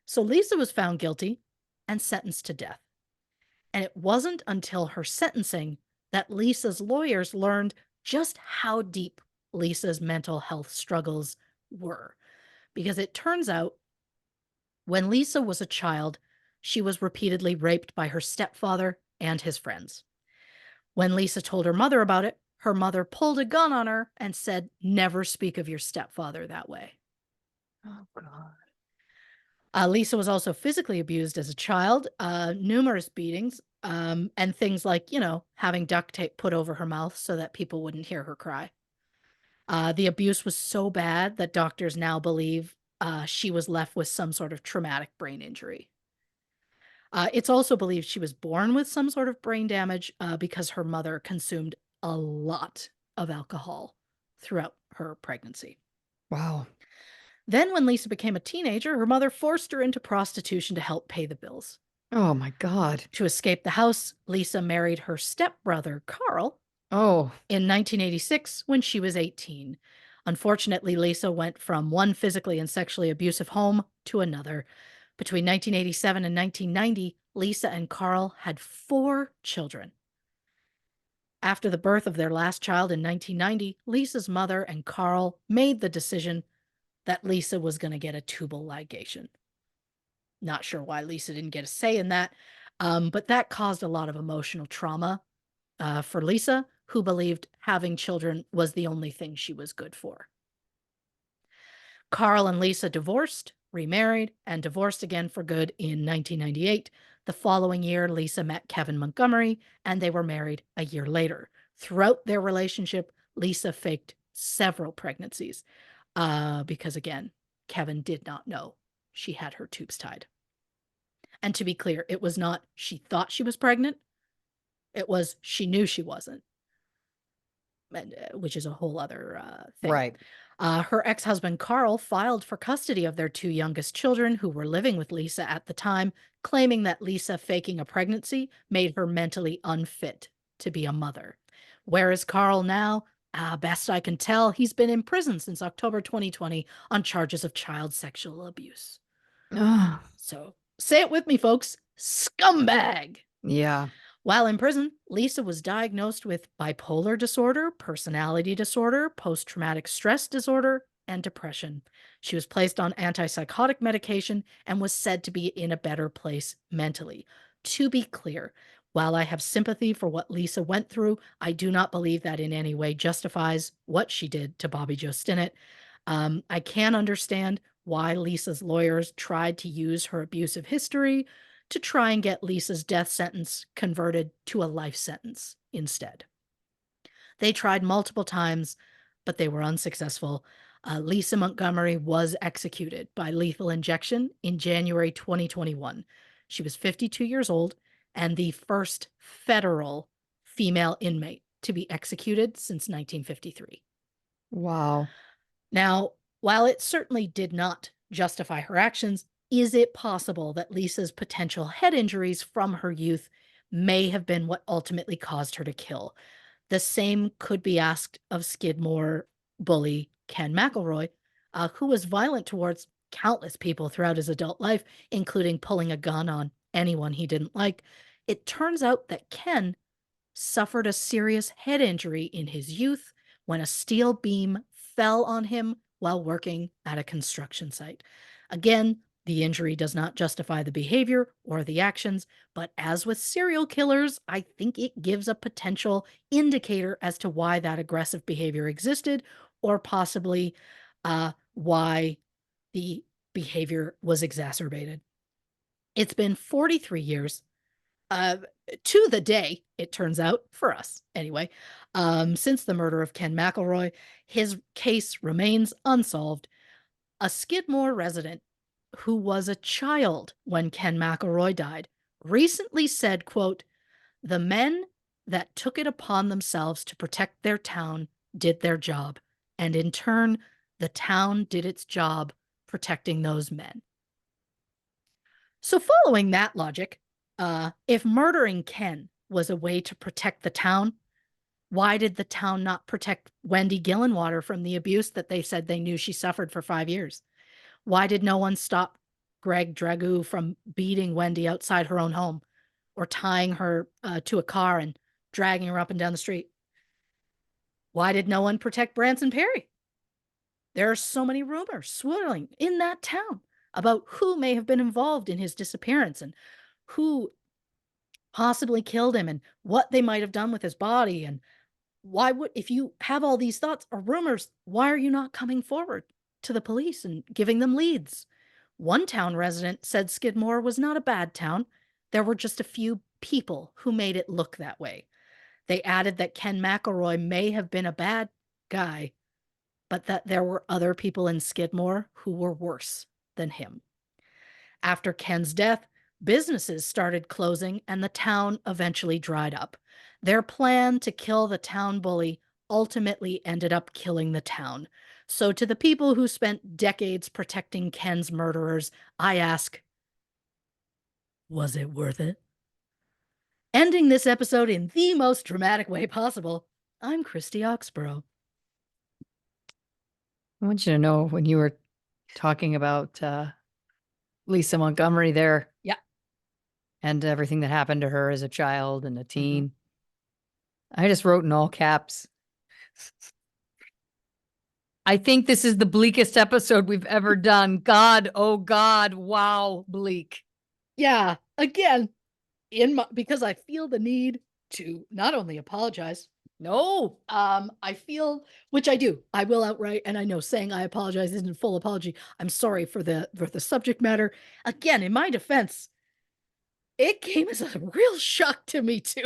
So Lisa was found guilty and sentenced to death. And it wasn't until her sentencing that Lisa's lawyers learned just how deep Lisa's mental health struggles were. Because it turns out when Lisa was a child, she was repeatedly raped by her stepfather and his friends. When Lisa told her mother about it, her mother pulled a gun on her and said, "Never speak of your stepfather that way." Oh, God. Lisa was also physically abused as a child, numerous beatings, and things like, having duct tape put over her mouth so that people wouldn't hear her cry. The abuse was so bad that doctors now believe she was left with some sort of traumatic brain injury. It's also believed she was born with some sort of brain damage because her mother consumed a lot of alcohol throughout her pregnancy. Wow. Then, when Lisa became a teenager, her mother forced her into prostitution to help pay the bills. Oh my God. To escape the house, Lisa married her stepbrother, Carl, Oh, in 1986 when she was 18. Unfortunately, Lisa went from one physically and sexually abusive home to another. Between 1987 and 1990, Lisa and Carl had 4 children. After the birth of their last child in 1990, Lisa's mother and Carl made the decision that Lisa was going to get a tubal ligation. Not sure why Lisa didn't get a say in that, but that caused a lot of emotional trauma for Lisa, who believed having children was the only thing she was good for. Carl and Lisa divorced, remarried, and divorced again for good in 1998. The following year, Lisa met Kevin Montgomery, and they were married a year later. Throughout their relationship, Lisa faked several pregnancies because, again, Kevin did not know she had her tubes tied. And to be clear, it was not she thought she was pregnant. It was she knew she wasn't, which is a whole other thing. right. Her ex-husband, Carl, filed for custody of their 2 youngest children who were living with Lisa at the time, claiming that Lisa faking a pregnancy made her mentally unfit to be a mother. Where is Carl now? Best I can tell, he's been in prison since October 2020 on charges of child sexual abuse. Ah, So say it with me, folks. Scumbag. yeah. While in prison, Lisa was diagnosed with bipolar disorder, personality disorder, post traumatic stress disorder, and depression. She was placed on antipsychotic medication and was said to be in a better place mentally. To be clear, while I have sympathy for what Lisa went through, I do not believe that in any way justifies what she did to Bobby Joe Stinnett. I can understand why Lisa's lawyers tried to use her abusive history to try and get Lisa's death sentence converted to a life sentence instead. They tried multiple times, but they were unsuccessful. Lisa Montgomery was executed by lethal injection in January 2021. She was 52 years old and the first federal female inmate to be executed since 1953. Wow. Now, while it certainly did not justify her actions, is it possible that Lisa's potential head injuries from her youth may have been what ultimately caused her to kill? The same could be asked of Skidmore bully Ken McElroy, who was violent towards countless people throughout his adult life, including pulling a gun on anyone he didn't like. It turns out that Ken suffered a serious head injury in his youth when a steel beam fell on him while working at a construction site. Again, the injury does not justify the behavior or the actions, but as with serial killers, I think it gives a potential indicator as to why that aggressive behavior existed or possibly why the behavior was exacerbated. It's been 43 years, uh, to the day, it turns out, for us anyway, since the murder of Ken McElroy. His case remains unsolved. A Skidmore resident who was a child when Ken McElroy died recently said, quote, "The men that took it upon themselves to protect their town did their job, and in turn, the town did its job protecting those men." So, following that logic, if murdering Ken was a way to protect the town, why did the town not protect Wendy Gillenwater from the abuse that they said they knew she suffered for 5 years? Why did no one stop Greg Dragoo from beating Wendy outside her own home or tying her to a car and dragging her up and down the street? Why did no one protect Branson Perry? There are so many rumors swirling in that town about who may have been involved in his disappearance and who possibly killed him and what they might have done with his body. And why would, if you have all these thoughts or rumors, why are you not coming forward to the police and giving them leads? One town resident said Skidmore was not a bad town. There were just a few people who made it look that way. They added that Ken McElroy may have been a bad guy, but that there were other people in Skidmore who were worse than him. After Ken's death, businesses started closing and the town eventually dried up. Their plan to kill the town bully ultimately ended up killing the town. So, to the people who spent decades protecting Ken's murderers, I ask, was it worth it? Ending this episode in the most dramatic way possible, I'm Christy Oxborrow. I want you to know when you were talking about Lisa Montgomery there Yeah. and everything that happened to her as a child and a Mhm. teen, I just wrote in all caps, I think this is the bleakest episode we've ever done. God, oh God, wow, bleak. Yeah. Again, because I feel the need to not only apologize. No. I feel, which I do. I will outright, and I know saying I apologize isn't full apology. I'm sorry for the subject matter. Again, in my defense, it came as a real shock to me too.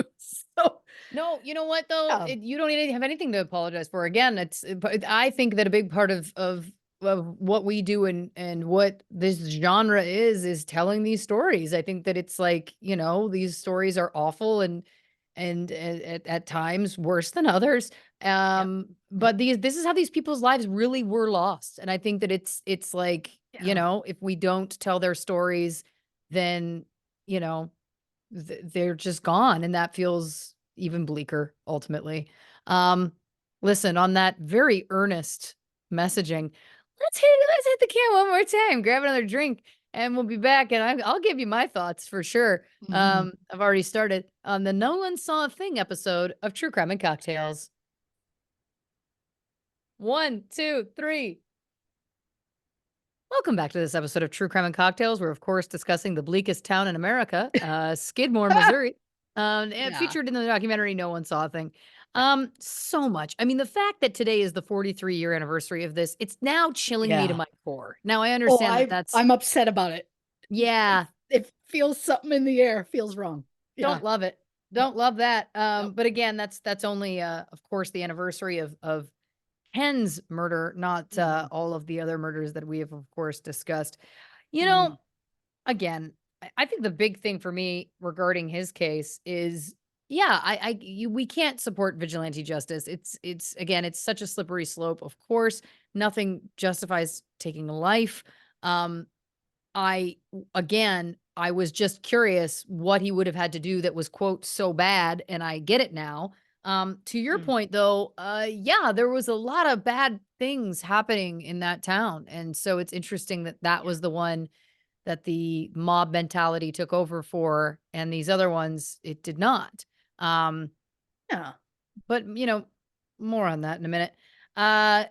So No, you know what though? yeah, You don't have anything to apologize for. Again, but I think that a big part of what we do and what this genre is telling these stories. I think that it's like, these stories are awful and at times worse than others. yep, yep, But this is how these people's lives really were lost. And I think that it's like, yeah, if we don't tell their stories, then, you know, they're just gone, and that feels even bleaker ultimately. Um, Listen, on that very earnest messaging, let's hit the can one more time, grab another drink, and we'll be back, and I'll give you my thoughts for sure. mhm. I've already started on the No One Saw a Thing episode of True Crime and Cocktails. 1, 2, 3. Welcome back to this episode of True Crime and Cocktails. We're, of course, discussing the bleakest town in America, Skidmore, Missouri. And Yeah, featured in the documentary No One Saw a Thing. yep, So much. I mean, the fact that today is the 43-year anniversary of this, it's now chilling me to yeah. my core. Now, I Oh, understand that that's, I'm upset about it. yeah, It feels something in the air. Feels wrong. Yeah. don't love it. Nope. Don't love that. Nope. But again, that's only, of course, the anniversary of Ken's murder, not Mhm, all of the other murders that we have, of course, discussed. You mhm. know, again, I think the big thing for me regarding his case is, yeah, we can't support vigilante justice. It's again, it's such a slippery slope. Of course, nothing justifies taking a life. Um, again, I was just curious what he would have had to do that was quote so bad, and I get it now. To your Mm, point though, yeah, there was a lot of bad things happening in that town, and so it's interesting that that yeah. was the one that the mob mentality took over for, and these other ones, it did not. Um, Yeah. but, more on that in a minute. Uh,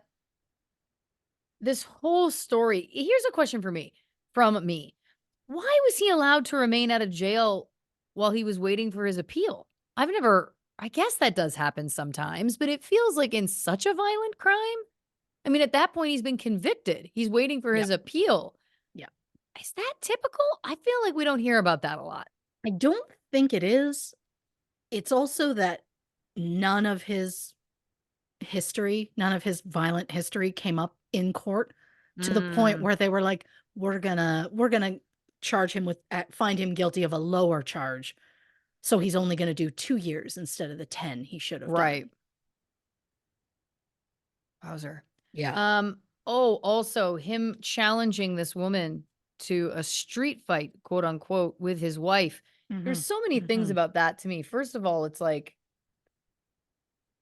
this whole story, here's a question for me. from me. Why was he allowed to remain out of jail while he was waiting for his appeal? I guess that does happen sometimes, but it feels like in such a violent crime. I mean, at that point, he's been convicted. He's waiting for Yep. his appeal. Yep. Is that typical? I feel like we don't hear about that a lot. I don't think it is. It's also that none of his none of his violent history came up in court to the point Mm, where they were like, we're gonna charge him with find him guilty of a lower charge. So he's only gonna do 2 years instead of the 10 he should have done. right. Wowzer. Yeah. Also him challenging this woman to a street fight, quote unquote, with his wife. There's Mhm. so many things Mhm. about that to me. First of all, it's like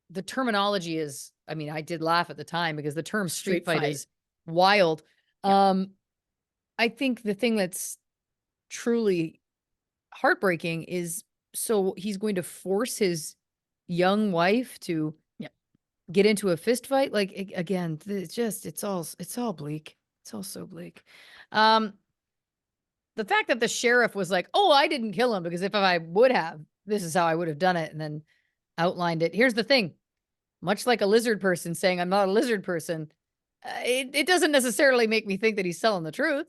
the terminology is, I mean, I did laugh at the time because the term street Street fight fight. is wild. Yeah. Um, I think the thing that's truly heartbreaking is so he's going to force his young wife to Yep. get into a fist fight. Like again, it's all bleak. It's all so bleak. Um, the fact that the sheriff was like, "Oh, I didn't kill him because if I would have, this is how I would have done it," and then outlined it. Here's the thing: much like a lizard person saying, "I'm not a lizard person," it doesn't necessarily make me think that he's telling the truth.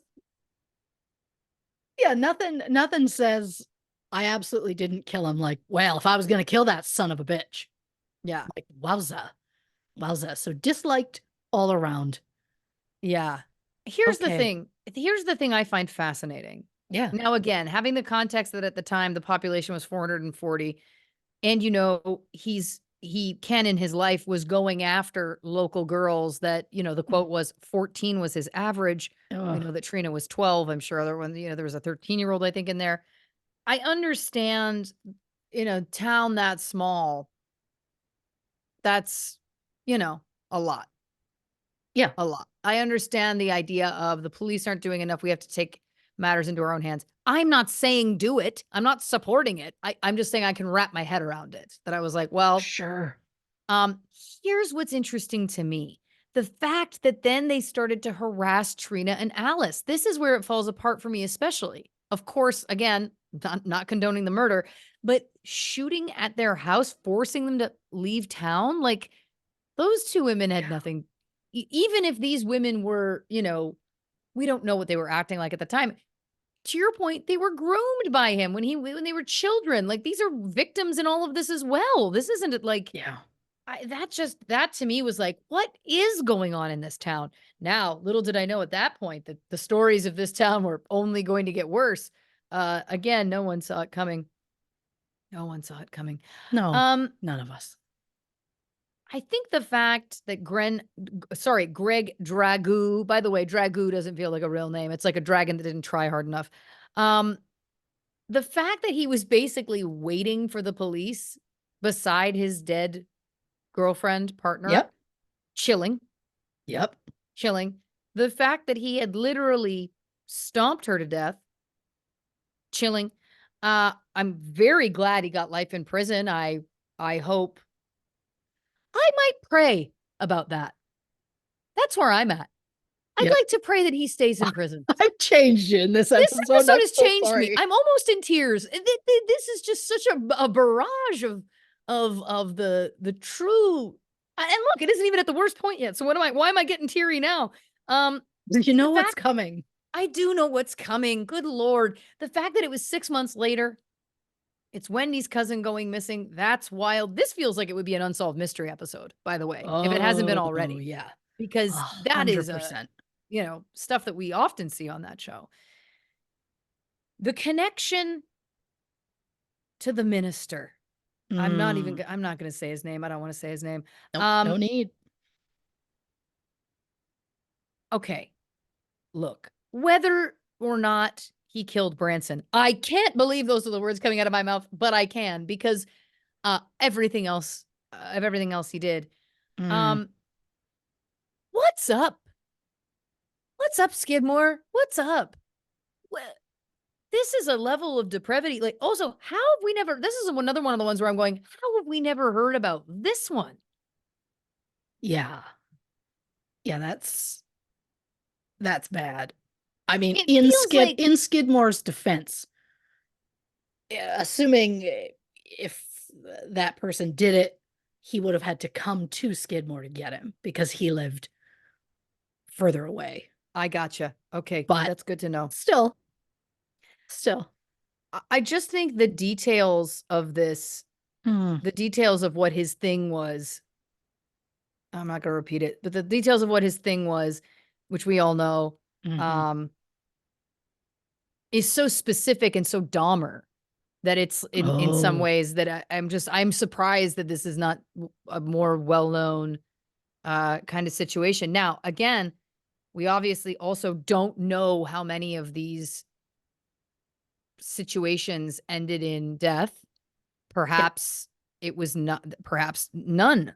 Yeah, nothing says, "I absolutely didn't kill him," like, "Well, if I was gonna kill that son of a bitch." Yeah. Like, wowza, wowza. So disliked all around. Yeah. Okay. Here's the thing I find fascinating. Yeah. Now, again, having the context that at the time the population was 440, and he Ken in his life was going after local girls that, the Mm. quote was 14 was his average. We Ugh. know that Trina was 12. I'm sure other ones, there was a 13-year-old, I think, in there. I understand in a town that small, that's, you know, a lot. Yeah. A lot. I understand the idea of the police aren't doing enough. We have to take matters into our own hands. I'm not saying do it. I'm not supporting it. I'm just saying I can wrap my head around it. That I was like, well, Sure. um, here's what's interesting to me. The fact that then they started to harass Trina and Alice. This is where it falls apart for me, especially. Of course, again, not condoning the murder, but shooting at their house, forcing them to leave town. Like those two women had Yeah. nothing. Even if these women were, we don't know what they were acting like at the time. To your point, they were groomed by him when they were children. Like these are victims in all of this as well. This isn't it like Yeah. that to me was like, what is going on in this town? Now, little did I know at that point that the stories of this town were only going to get worse. Again, no one saw it coming. No one saw it coming. No, Um, none of us. I think the fact that Greg Dragoo, by the way, Dragoo doesn't feel like a real name. It's like a dragon that didn't try hard enough. Um, the fact that he was basically waiting for the police beside his dead girlfriend, partner, Yep. chilling, Yep. chilling. The fact that he had literally stomped her to death, chilling. I'm very glad he got life in prison. I hope I might pray about that. That's where I'm at. I'd Yep. like to pray that he stays in prison. I've changed you in this This episode. episode I'm has so changed me. sorry. I'm almost in tears. This is just such a barrage of the true and look, it isn't even at the worst point yet. So why am I getting teary now? Um, You the know what's fact coming. I do know what's coming. Good Lord. The fact that it was 6 months later, it's Wendy's cousin going missing. That's wild. This feels like it would be an unsolved mystery episode, by the way, if it hasn't been Oh, already, yeah. because that is a 100%. stuff that we often see on that show. The connection to the minister. Mm. I'm not gonna say his name. I don't wanna say his name. Nope, no Um, need. okay, look, whether or not he killed Branson, I can't believe those are the words coming out of my mouth, but I can because, everything else of everything else he did. Mm. Um, what's up? What's up, Skidmore? What's up? Wha This is a level of depravity, like, also, how have we never this is another one of the ones where I'm going, "How have we never heard about this one?" Yeah. Yeah, that's bad. I mean, It feels like in Skidmore's defense, assuming if that person did it, he would have had to come to Skidmore to get him because he lived further away. I gotcha. Okay, But that's good to know. still, still. I just think the details of this, Hmm. the details of what his thing was, I'm not gonna repeat it, but the details of what his thing was, which we all know, Mhm. um, is so specific and so Dahmer that it's in some Oh, ways that I'm surprised that this is not a more well-known kind of situation. Now, again, we obviously also don't know how many of these situations ended in death. yeah. Perhaps it was not, perhaps none.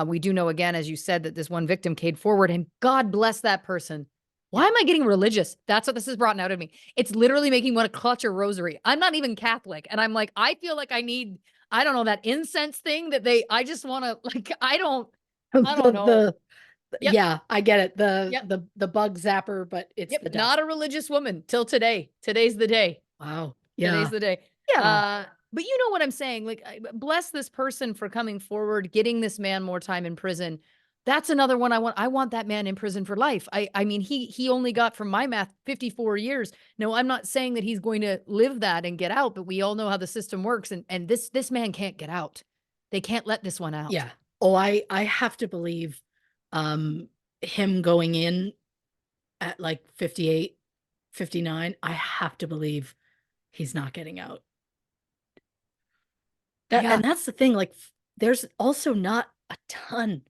We do know, again, as you said, that this one victim came forward, and God bless that person. Why Yeah. am I getting religious? That's what this has brought out of me. It's literally making me want to clutch a rosary. I'm not even Catholic. And I'm like, I feel like I need, I don't know, that incense thing that I just want to, like, I don't know. The Yep. yeah, I get it. Yep. The bug zapper, but it's Yep. the dust. Not a religious woman till today. Today's the day. Wow. Today's Yeah. the day. Yeah. But you know what I'm saying? Like, bless this person for coming forward, getting this man more time in prison. That's another one I want. I want that man in prison for life. I mean, he only got, from my math, 54 years. No, I'm not saying that he's going to live that and get out, but we all know how the system works, and this man can't get out. They can't let this one out. Yeah. Oh, I have to believe um him going in at like 58, 59. I have to believe he's not getting out. That Yeah. and that's the thing, like there's also not a ton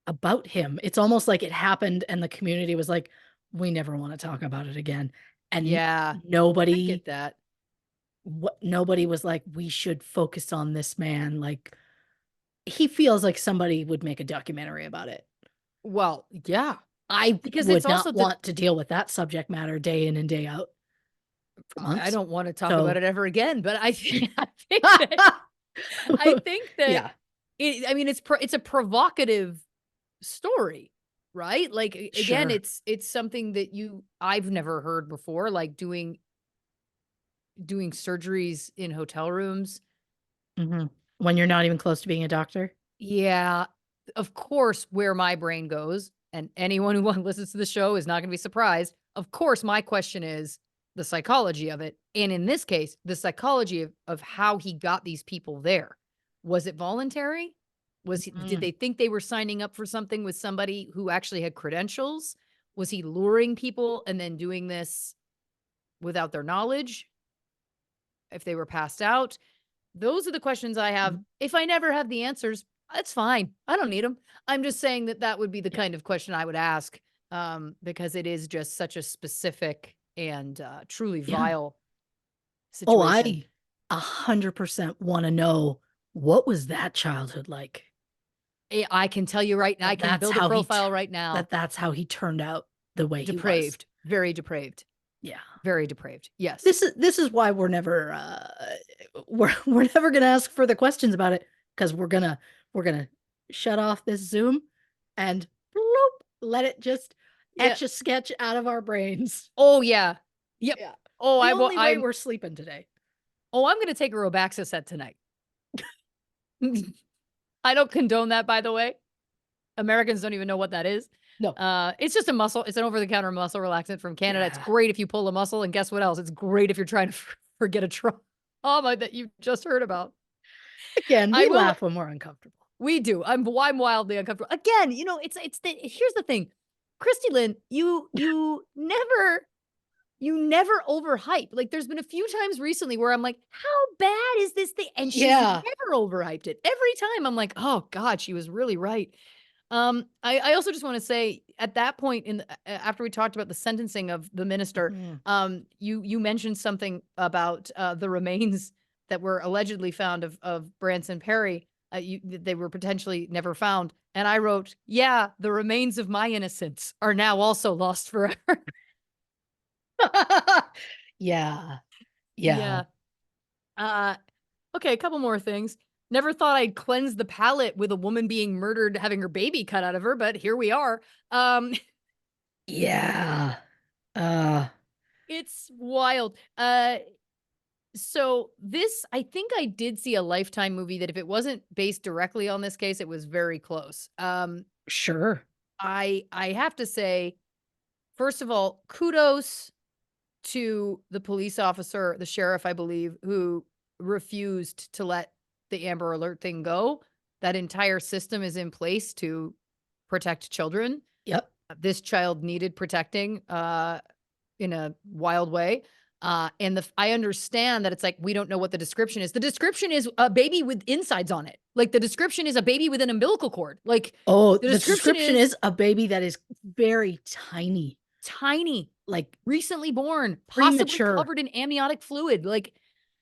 about him. It's almost like it happened and the community was like, we never want to talk about it again. And Yeah. I nobody get that. nobody was like, we should focus on this man. Like he feels like somebody would make a documentary about it. Well, yeah, I because it's would also not the want to deal with that subject matter day in and day out for I months. don't want to talk about So it ever again, but I think that I think that yeah, I mean, it's a provocative story, right? Like, again, sure. it's something that I've never heard before, like doing surgeries in hotel rooms. Hmm. When you're not even close to being a doctor. Yeah, of course, where my brain goes, and anyone who listens to the show is not going to be surprised. Of course, my question is the psychology of it. And in this case, the psychology of how he got these people there. Was it voluntary? Did Mm, they think they were signing up for something with somebody who actually had credentials? Was he luring people and then doing this without their knowledge? If they were passed out? Those are the questions I have. mhm. If I never have the answers, that's fine. I don't need them. I'm just saying that that would be the Yeah. kind of question I would ask, because it is just such a specific and truly Yeah. vile Oh, situation. I 100% want to know what was that childhood like? I can tell you right now, I That can that's build a how profile right now. that's how he turned out the way he was. Depraved, very depraved, Yeah. very depraved. Yes. This is why we're never we're never gonna ask further questions about it because we're gonna shut off this Zoom and bloop, let it just Yeah. etch a sketch out of our brains. Oh yeah. Yep. Yeah. Oh, The I will. only way we're sleeping today. I'm going to take a Robaxa set tonight. I don't condone that, by the way. Americans don't even know what that is. No. It's just a muscle. It's an over-the-counter muscle relaxant from Canada. It's Yeah. great if you pull a muscle, and guess what else? It's great if you're trying to forget a trauma that you just heard about. Again, I we will. laugh when we're uncomfortable. We do. I'm wildly uncomfortable. Again, here's the thing, Christy Lynn, you never overhype. Like, there's been a few times recently where I'm like, how bad is this thing? And she's Yeah. never overhyped it. Every time I'm like, oh God, she was really right. I also just want to say at that point after we talked about the sentencing of the minister, Mhm. you mentioned something about the remains that were allegedly found of Branson Perry. They were potentially never found, and I wrote, "Yeah, the remains of my innocence are now also lost forever." Yeah. Yeah. Yeah. Uh, okay, a couple more things. Never thought I'd cleanse the palate with a woman being murdered, having her baby cut out of her, but here we are. Yeah. It's wild. So this, I think I did see a Lifetime movie that if it wasn't based directly on this case, it was very close. Sure. I have to say, first of all, kudos to the police officer, the sheriff, I believe, who refused to let the Amber Alert thing go. That entire system is in place to protect children. Yep. This child needed protecting, in a wild way. And I understand that it's like, we don't know what the description is. The description is a baby with insides on it. Like the description is a baby with an umbilical cord. Like Oh, the the description description is is a baby that is very tiny, tiny, like recently born, possibly premature. covered in amniotic fluid. Like,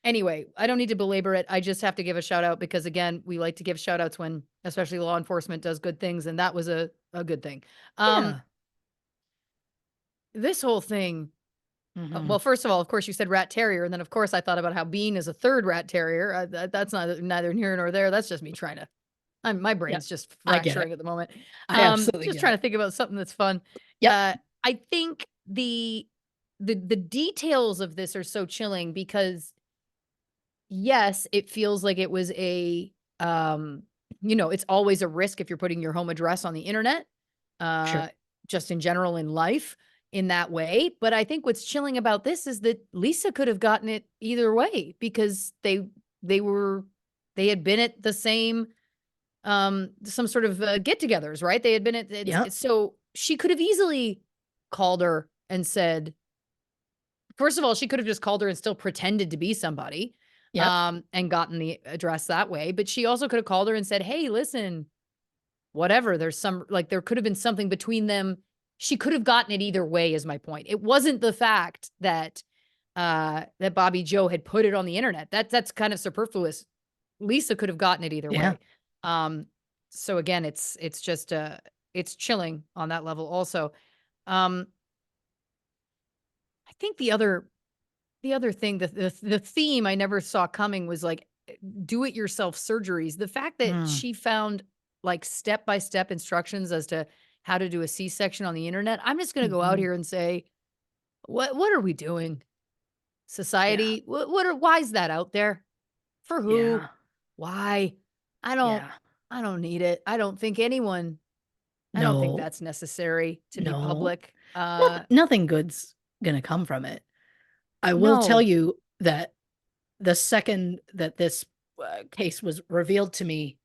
anyway, I don't need to belabor it. I just have to give a shout out because again, we like to give shout outs when especially law enforcement does good things. And that was a good thing. Yeah. This whole thing, Mhm. well, first of all, of course, you said rat terrier, and then of course I thought about how Bean is a third rat terrier. That's neither here nor there. That's just me trying to. My Yeah. brain's just I get it. fracturing at the moment. I absolutely Just get trying it. to think about something that's fun. Yep. I think the details of this are so chilling because yes, it feels like it was it's always a risk if you're putting your home address on the internet, Sure. uh, just in general in life in that way. But I think what's chilling about this is that Lisa could have gotten it either way because they were they had been at the same some sort of get-togethers, right? They had been at Yep. so she could have easily called her and said, first of all, she could have just called her and still pretended to be somebody, Yep. and gotten the address that way, but she also could have called her and said, "Hey, listen, whatever, there's some like, there could have been something between them." She could have gotten it either way is my point. It wasn't the fact that, that Bobby Joe had put it on the internet. That's kind of superfluous. Lisa could have gotten it either Yeah. way. Um, so again, it's just, it's chilling on that level also. Um, I think the other thing, the theme I never saw coming was, like, do it yourself surgeries. The fact that Mm. she found, like, step-by-step instructions as to how to do a C-section on the internet, I'm just gonna go out Mhm. here and say, what are we doing? Yeah. Society? Why is that out there? For who? Yeah. Why? I don't Yeah. I don't need it. I don't think No. that's necessary to be No. public. Nothing good's gonna come from it. I will tell No. you that the second that this, case was revealed to me,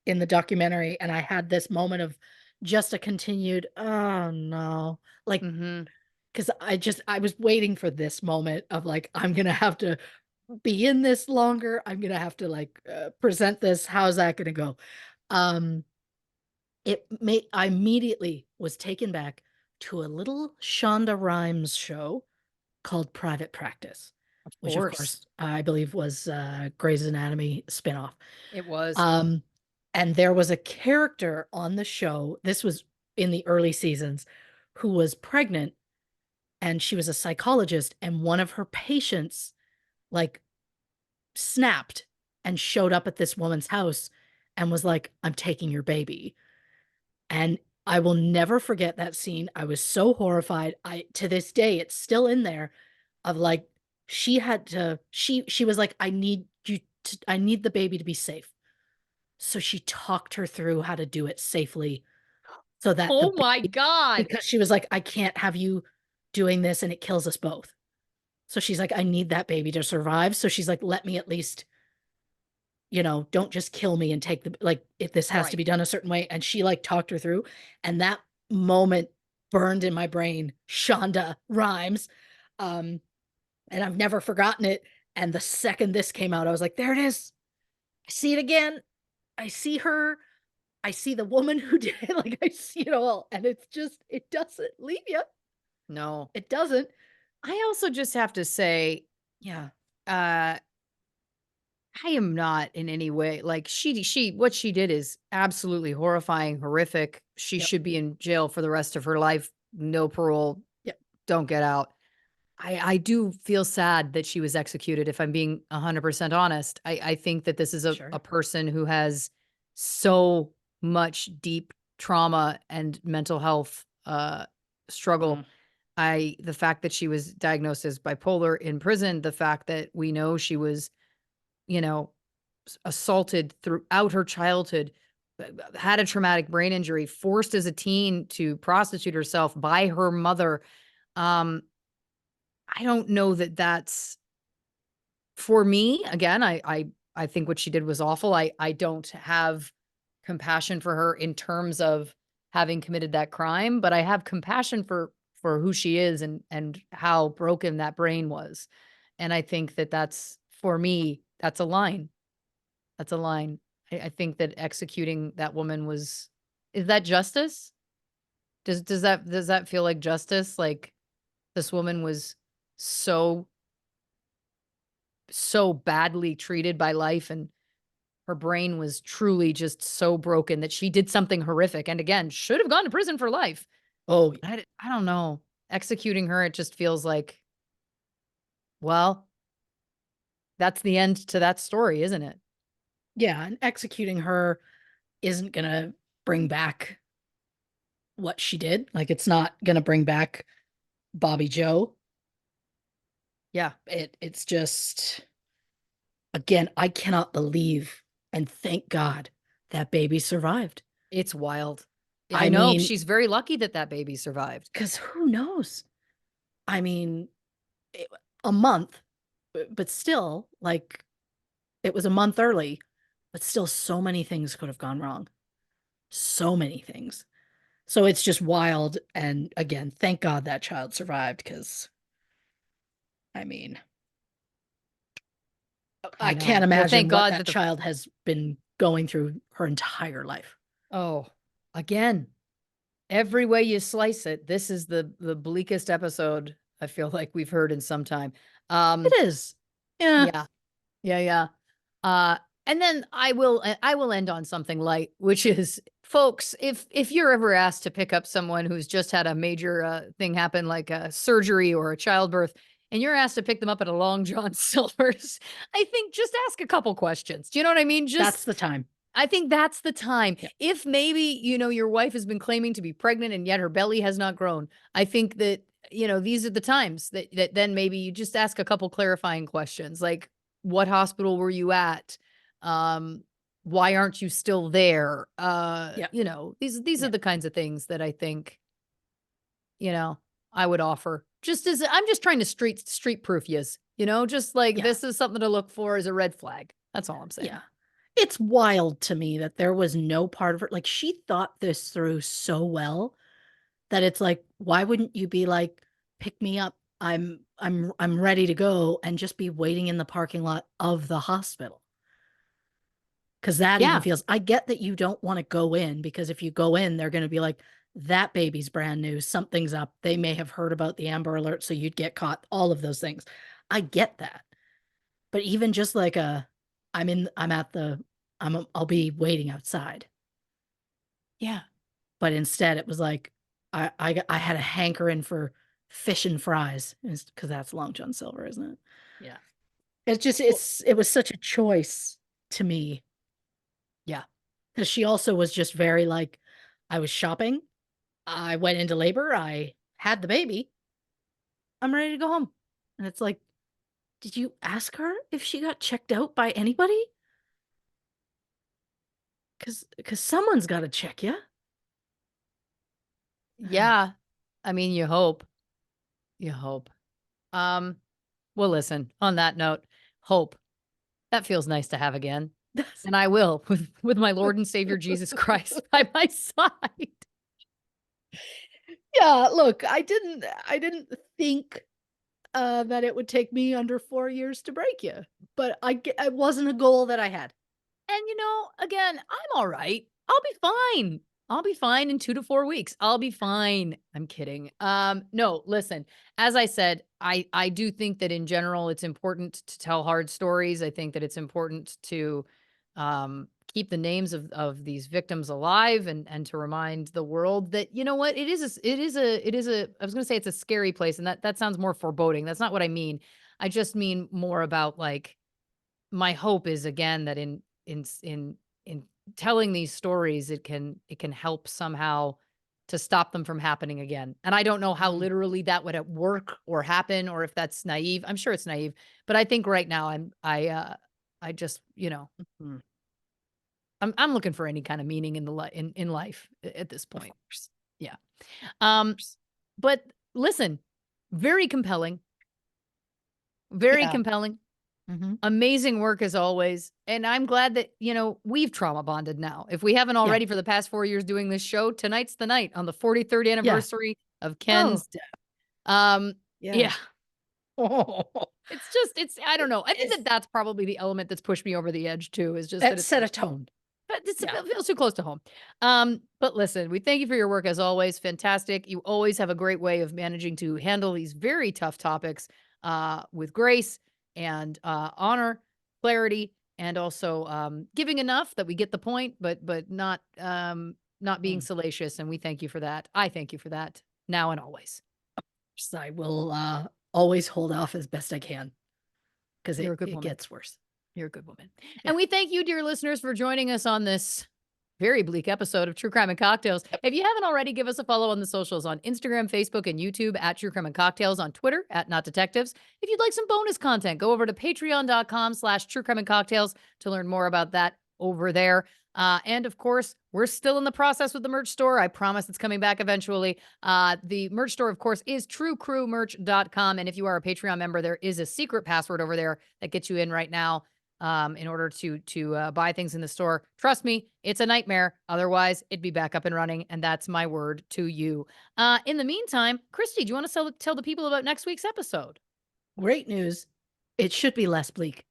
in the documentary, and I had this moment of just a continued, "Oh, no." Like, Mhm. 'cause I was waiting for this moment of, like, "I'm gonna have to be in this longer. I'm gonna have to, like, present this. How's that gonna go?" Um, I immediately was taken back to a little Shonda Rhimes show called Private Practice, Of which, of course. course, I believe was, Grey's Anatomy spinoff. It was. Um, and there was a character on the show, this was in the early seasons, who was pregnant, and she was a psychologist, and one of her patients, like, snapped and showed up at this woman's house and was like, "I'm taking your baby." And I will never forget that scene. I was so horrified. I to this day, it's still in there of like she was like, I need the baby to be safe." So she talked her through how to do it safely so that the Oh my baby god. because she was like, "I can't have you doing this and it kills us both." So she's like, "I need that baby to survive." So she's like, "Let me at least, don't just kill me and take the like, if this has to Right. be done a certain way." And she, like, talked her through, and that moment burned in my brain, Shonda Rhimes, um, and I've never forgotten it, and the second this came out, I was like, "There it is. I see it again. I see her. I see the woman who did it, like, I see it all." And it's just it doesn't leave you. No. It doesn't. I also just have to say, Yeah. uh, I am not in any way like she what she did is absolutely horrifying, horrific. She Yep. should be in jail for the rest of her life. No parole. Yep. Don't get out. I do feel sad that she was executed, if I'm being 100% honest. I think that this is a Sure. person who has so much deep trauma and mental health, struggle. Mm. The fact that she was diagnosed as bipolar in prison, the fact that we know she was, you know, assaulted throughout her childhood, had a traumatic brain injury, forced as a teen to prostitute herself by her mother. Um, I don't know that that's for me. Again, I think what she did was awful. I don't have compassion for her in terms of having committed that crime, but I have compassion for who she is and how broken that brain was. And I think that that's for me, that's a line. That's a line. I think that executing that woman was is that justice? Does that feel like justice? Like this woman was so so badly treated by life and her brain was truly just so broken that she did something horrific and again should have gone to prison for life. Oh, I don't know. Executing her, it just feels like, well, that's the end to that story, isn't it? yeah, and executing her isn't gonna bring back what she did. Like, it's not gonna bring back Bobby Joe. Yeah, It's just, again, I cannot believe and thank God that baby survived. it's wild. I I know mean, she's very lucky that that baby survived. because who knows? I mean, it, a month, but still, like, it was a month early, but still, so many things could have gone wrong. So many things. So it's just wild. And again, thank God that child survived because, I mean, I I can't know. Well, imagine thank what God that that the child has been going through her entire life. oh, again, every way you slice it, this is the bleakest episode I feel like we've heard in some time. It is. Yeah. Yeah. Yeah, yeah. Uh, and then I will end on something light, which is, folks, if you're ever asked to pick up someone who's just had a major thing happen, like a surgery or a childbirth, and you're asked to pick them up at a Long John Silver's, I think just ask a couple questions. Do you know what I mean? That's Just the time. I think that's the time. Yeah. If maybe, your wife has been claiming to be pregnant and yet her belly has not grown, I think that, these are the times that then maybe you just ask a couple clarifying questions like, what hospital were you at? Um, why aren't you still there? Yeah. These are Yeah. the kinds of things that I think, you know, I would offer. Just as I'm just trying to street proof yous, just like Yeah. this is something to look for as a red flag. That's all I'm saying. Yeah. It's wild to me that there was no part of her, like, she thought this through so well that it's like, why wouldn't you be like, pick me up? I'm ready to go and just be waiting in the parking lot of the hospital. Because that even Yeah. feels, I get that you don't want to go in because if you go in, they're going to be like, that baby's brand new, something's up. They may have heard about the Amber Alert, so you'd get caught, all of those things. I get that. But even just like I'm at the, I'll be waiting outside. Yeah. But instead it was like, I had a hankering for fish and fries because that's Long John Silver, isn't it? Yeah. It's just, Well, it was such a choice to me yeah. because she also was just very like, I was shopping. I went into labor. I had the baby. I'm ready to go home. And it's like, did you ask her if she got checked out by anybody? Because someone's got to check you. Yeah. I mean, you hope. You hope. Um, well, listen, on that note, hope. That feels nice to have again. And I will with my Lord and Savior Jesus Christ by my side. Yeah, look, I didn't think that it would take me under 4 years to break you, but it wasn't a goal that I had. And again, I'm all right. I'll be fine. I'll be fine in 2 to 4 weeks. I'll be fine. I'm kidding. No, listen, as I said, I do think that in general it's important to tell hard stories. I think that it's important to keep the names of these victims alive and to remind the world that you know what it is a I was going to say it's a scary place and that sounds more foreboding. That's not what I mean. I just mean more about like my hope is again that in telling these stories, it can help somehow to stop them from happening again. And I don't know how Mm, literally that would work or happen, or if that's naive. I'm sure it's naive, but I think right now I just, mm, I'm looking for any kind of meaning in in life at this of point. course. Yeah. Of Um, course. but listen, very compelling, very Yeah. compelling. Mhm. Amazing work as always. And I'm glad that, we've trauma bonded now. If we haven't Yeah. already for the past 4 years doing this show, tonight's the night on the 43rd Yeah. anniversary of Oh, Ken's death. Um, yeah. yeah, I don't know. I think that It's that's probably the element that's pushed me over the edge too, is just that that it's set like, a tone. but Yeah. it feels too close to home. But listen, we thank you for your work as always. Fantastic. You always have a great way of managing to handle these very tough topics with grace and honor, clarity, and also giving enough that we get the point, but not being Mm. salacious. And we thank you for that. I thank you for that now and always. So I will, always hold off as best I can because You're a good it woman. gets worse. You're a good woman. Yeah. And we thank you, dear listeners, for joining us on this very bleak episode of True Crime and Cocktails. Yep. If you haven't already, give us a follow on the socials on Instagram, Facebook, and YouTube at True Crime and Cocktails, on Twitter at Not Detectives. If you'd like some bonus content, go over to patreon.com/True Crime and Cocktails to learn more about that over there. And of course, we're still in the process with the merch store. I promise it's coming back eventually. The merch store, of course, is truecrewmerch.com. And if you are a Patreon member, there is a secret password over there that gets you in right now in order to buy things in the store. Trust me, it's a nightmare. Otherwise, it'd be back up and running, and that's my word to you. In the meantime, Christy, do you want to tell the people about next week's episode? Great news. It should be less bleak.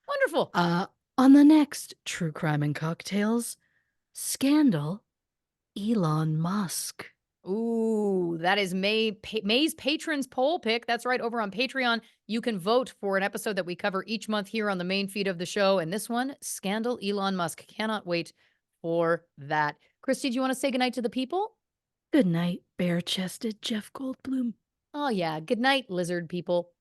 Wonderful. Uh, on the next True Crime and Cocktails, scandal, Elon Musk. Ooh, that is May's patrons poll pick. That's right. Over on Patreon, you can vote for an episode that we cover each month here on the main feed of the show. And this one, Scandal Elon Musk. Cannot wait for that. Christy, do you want to say goodnight to the people? Good night, bare chested Jeff Goldblum. Oh, yeah. Good night, lizard people.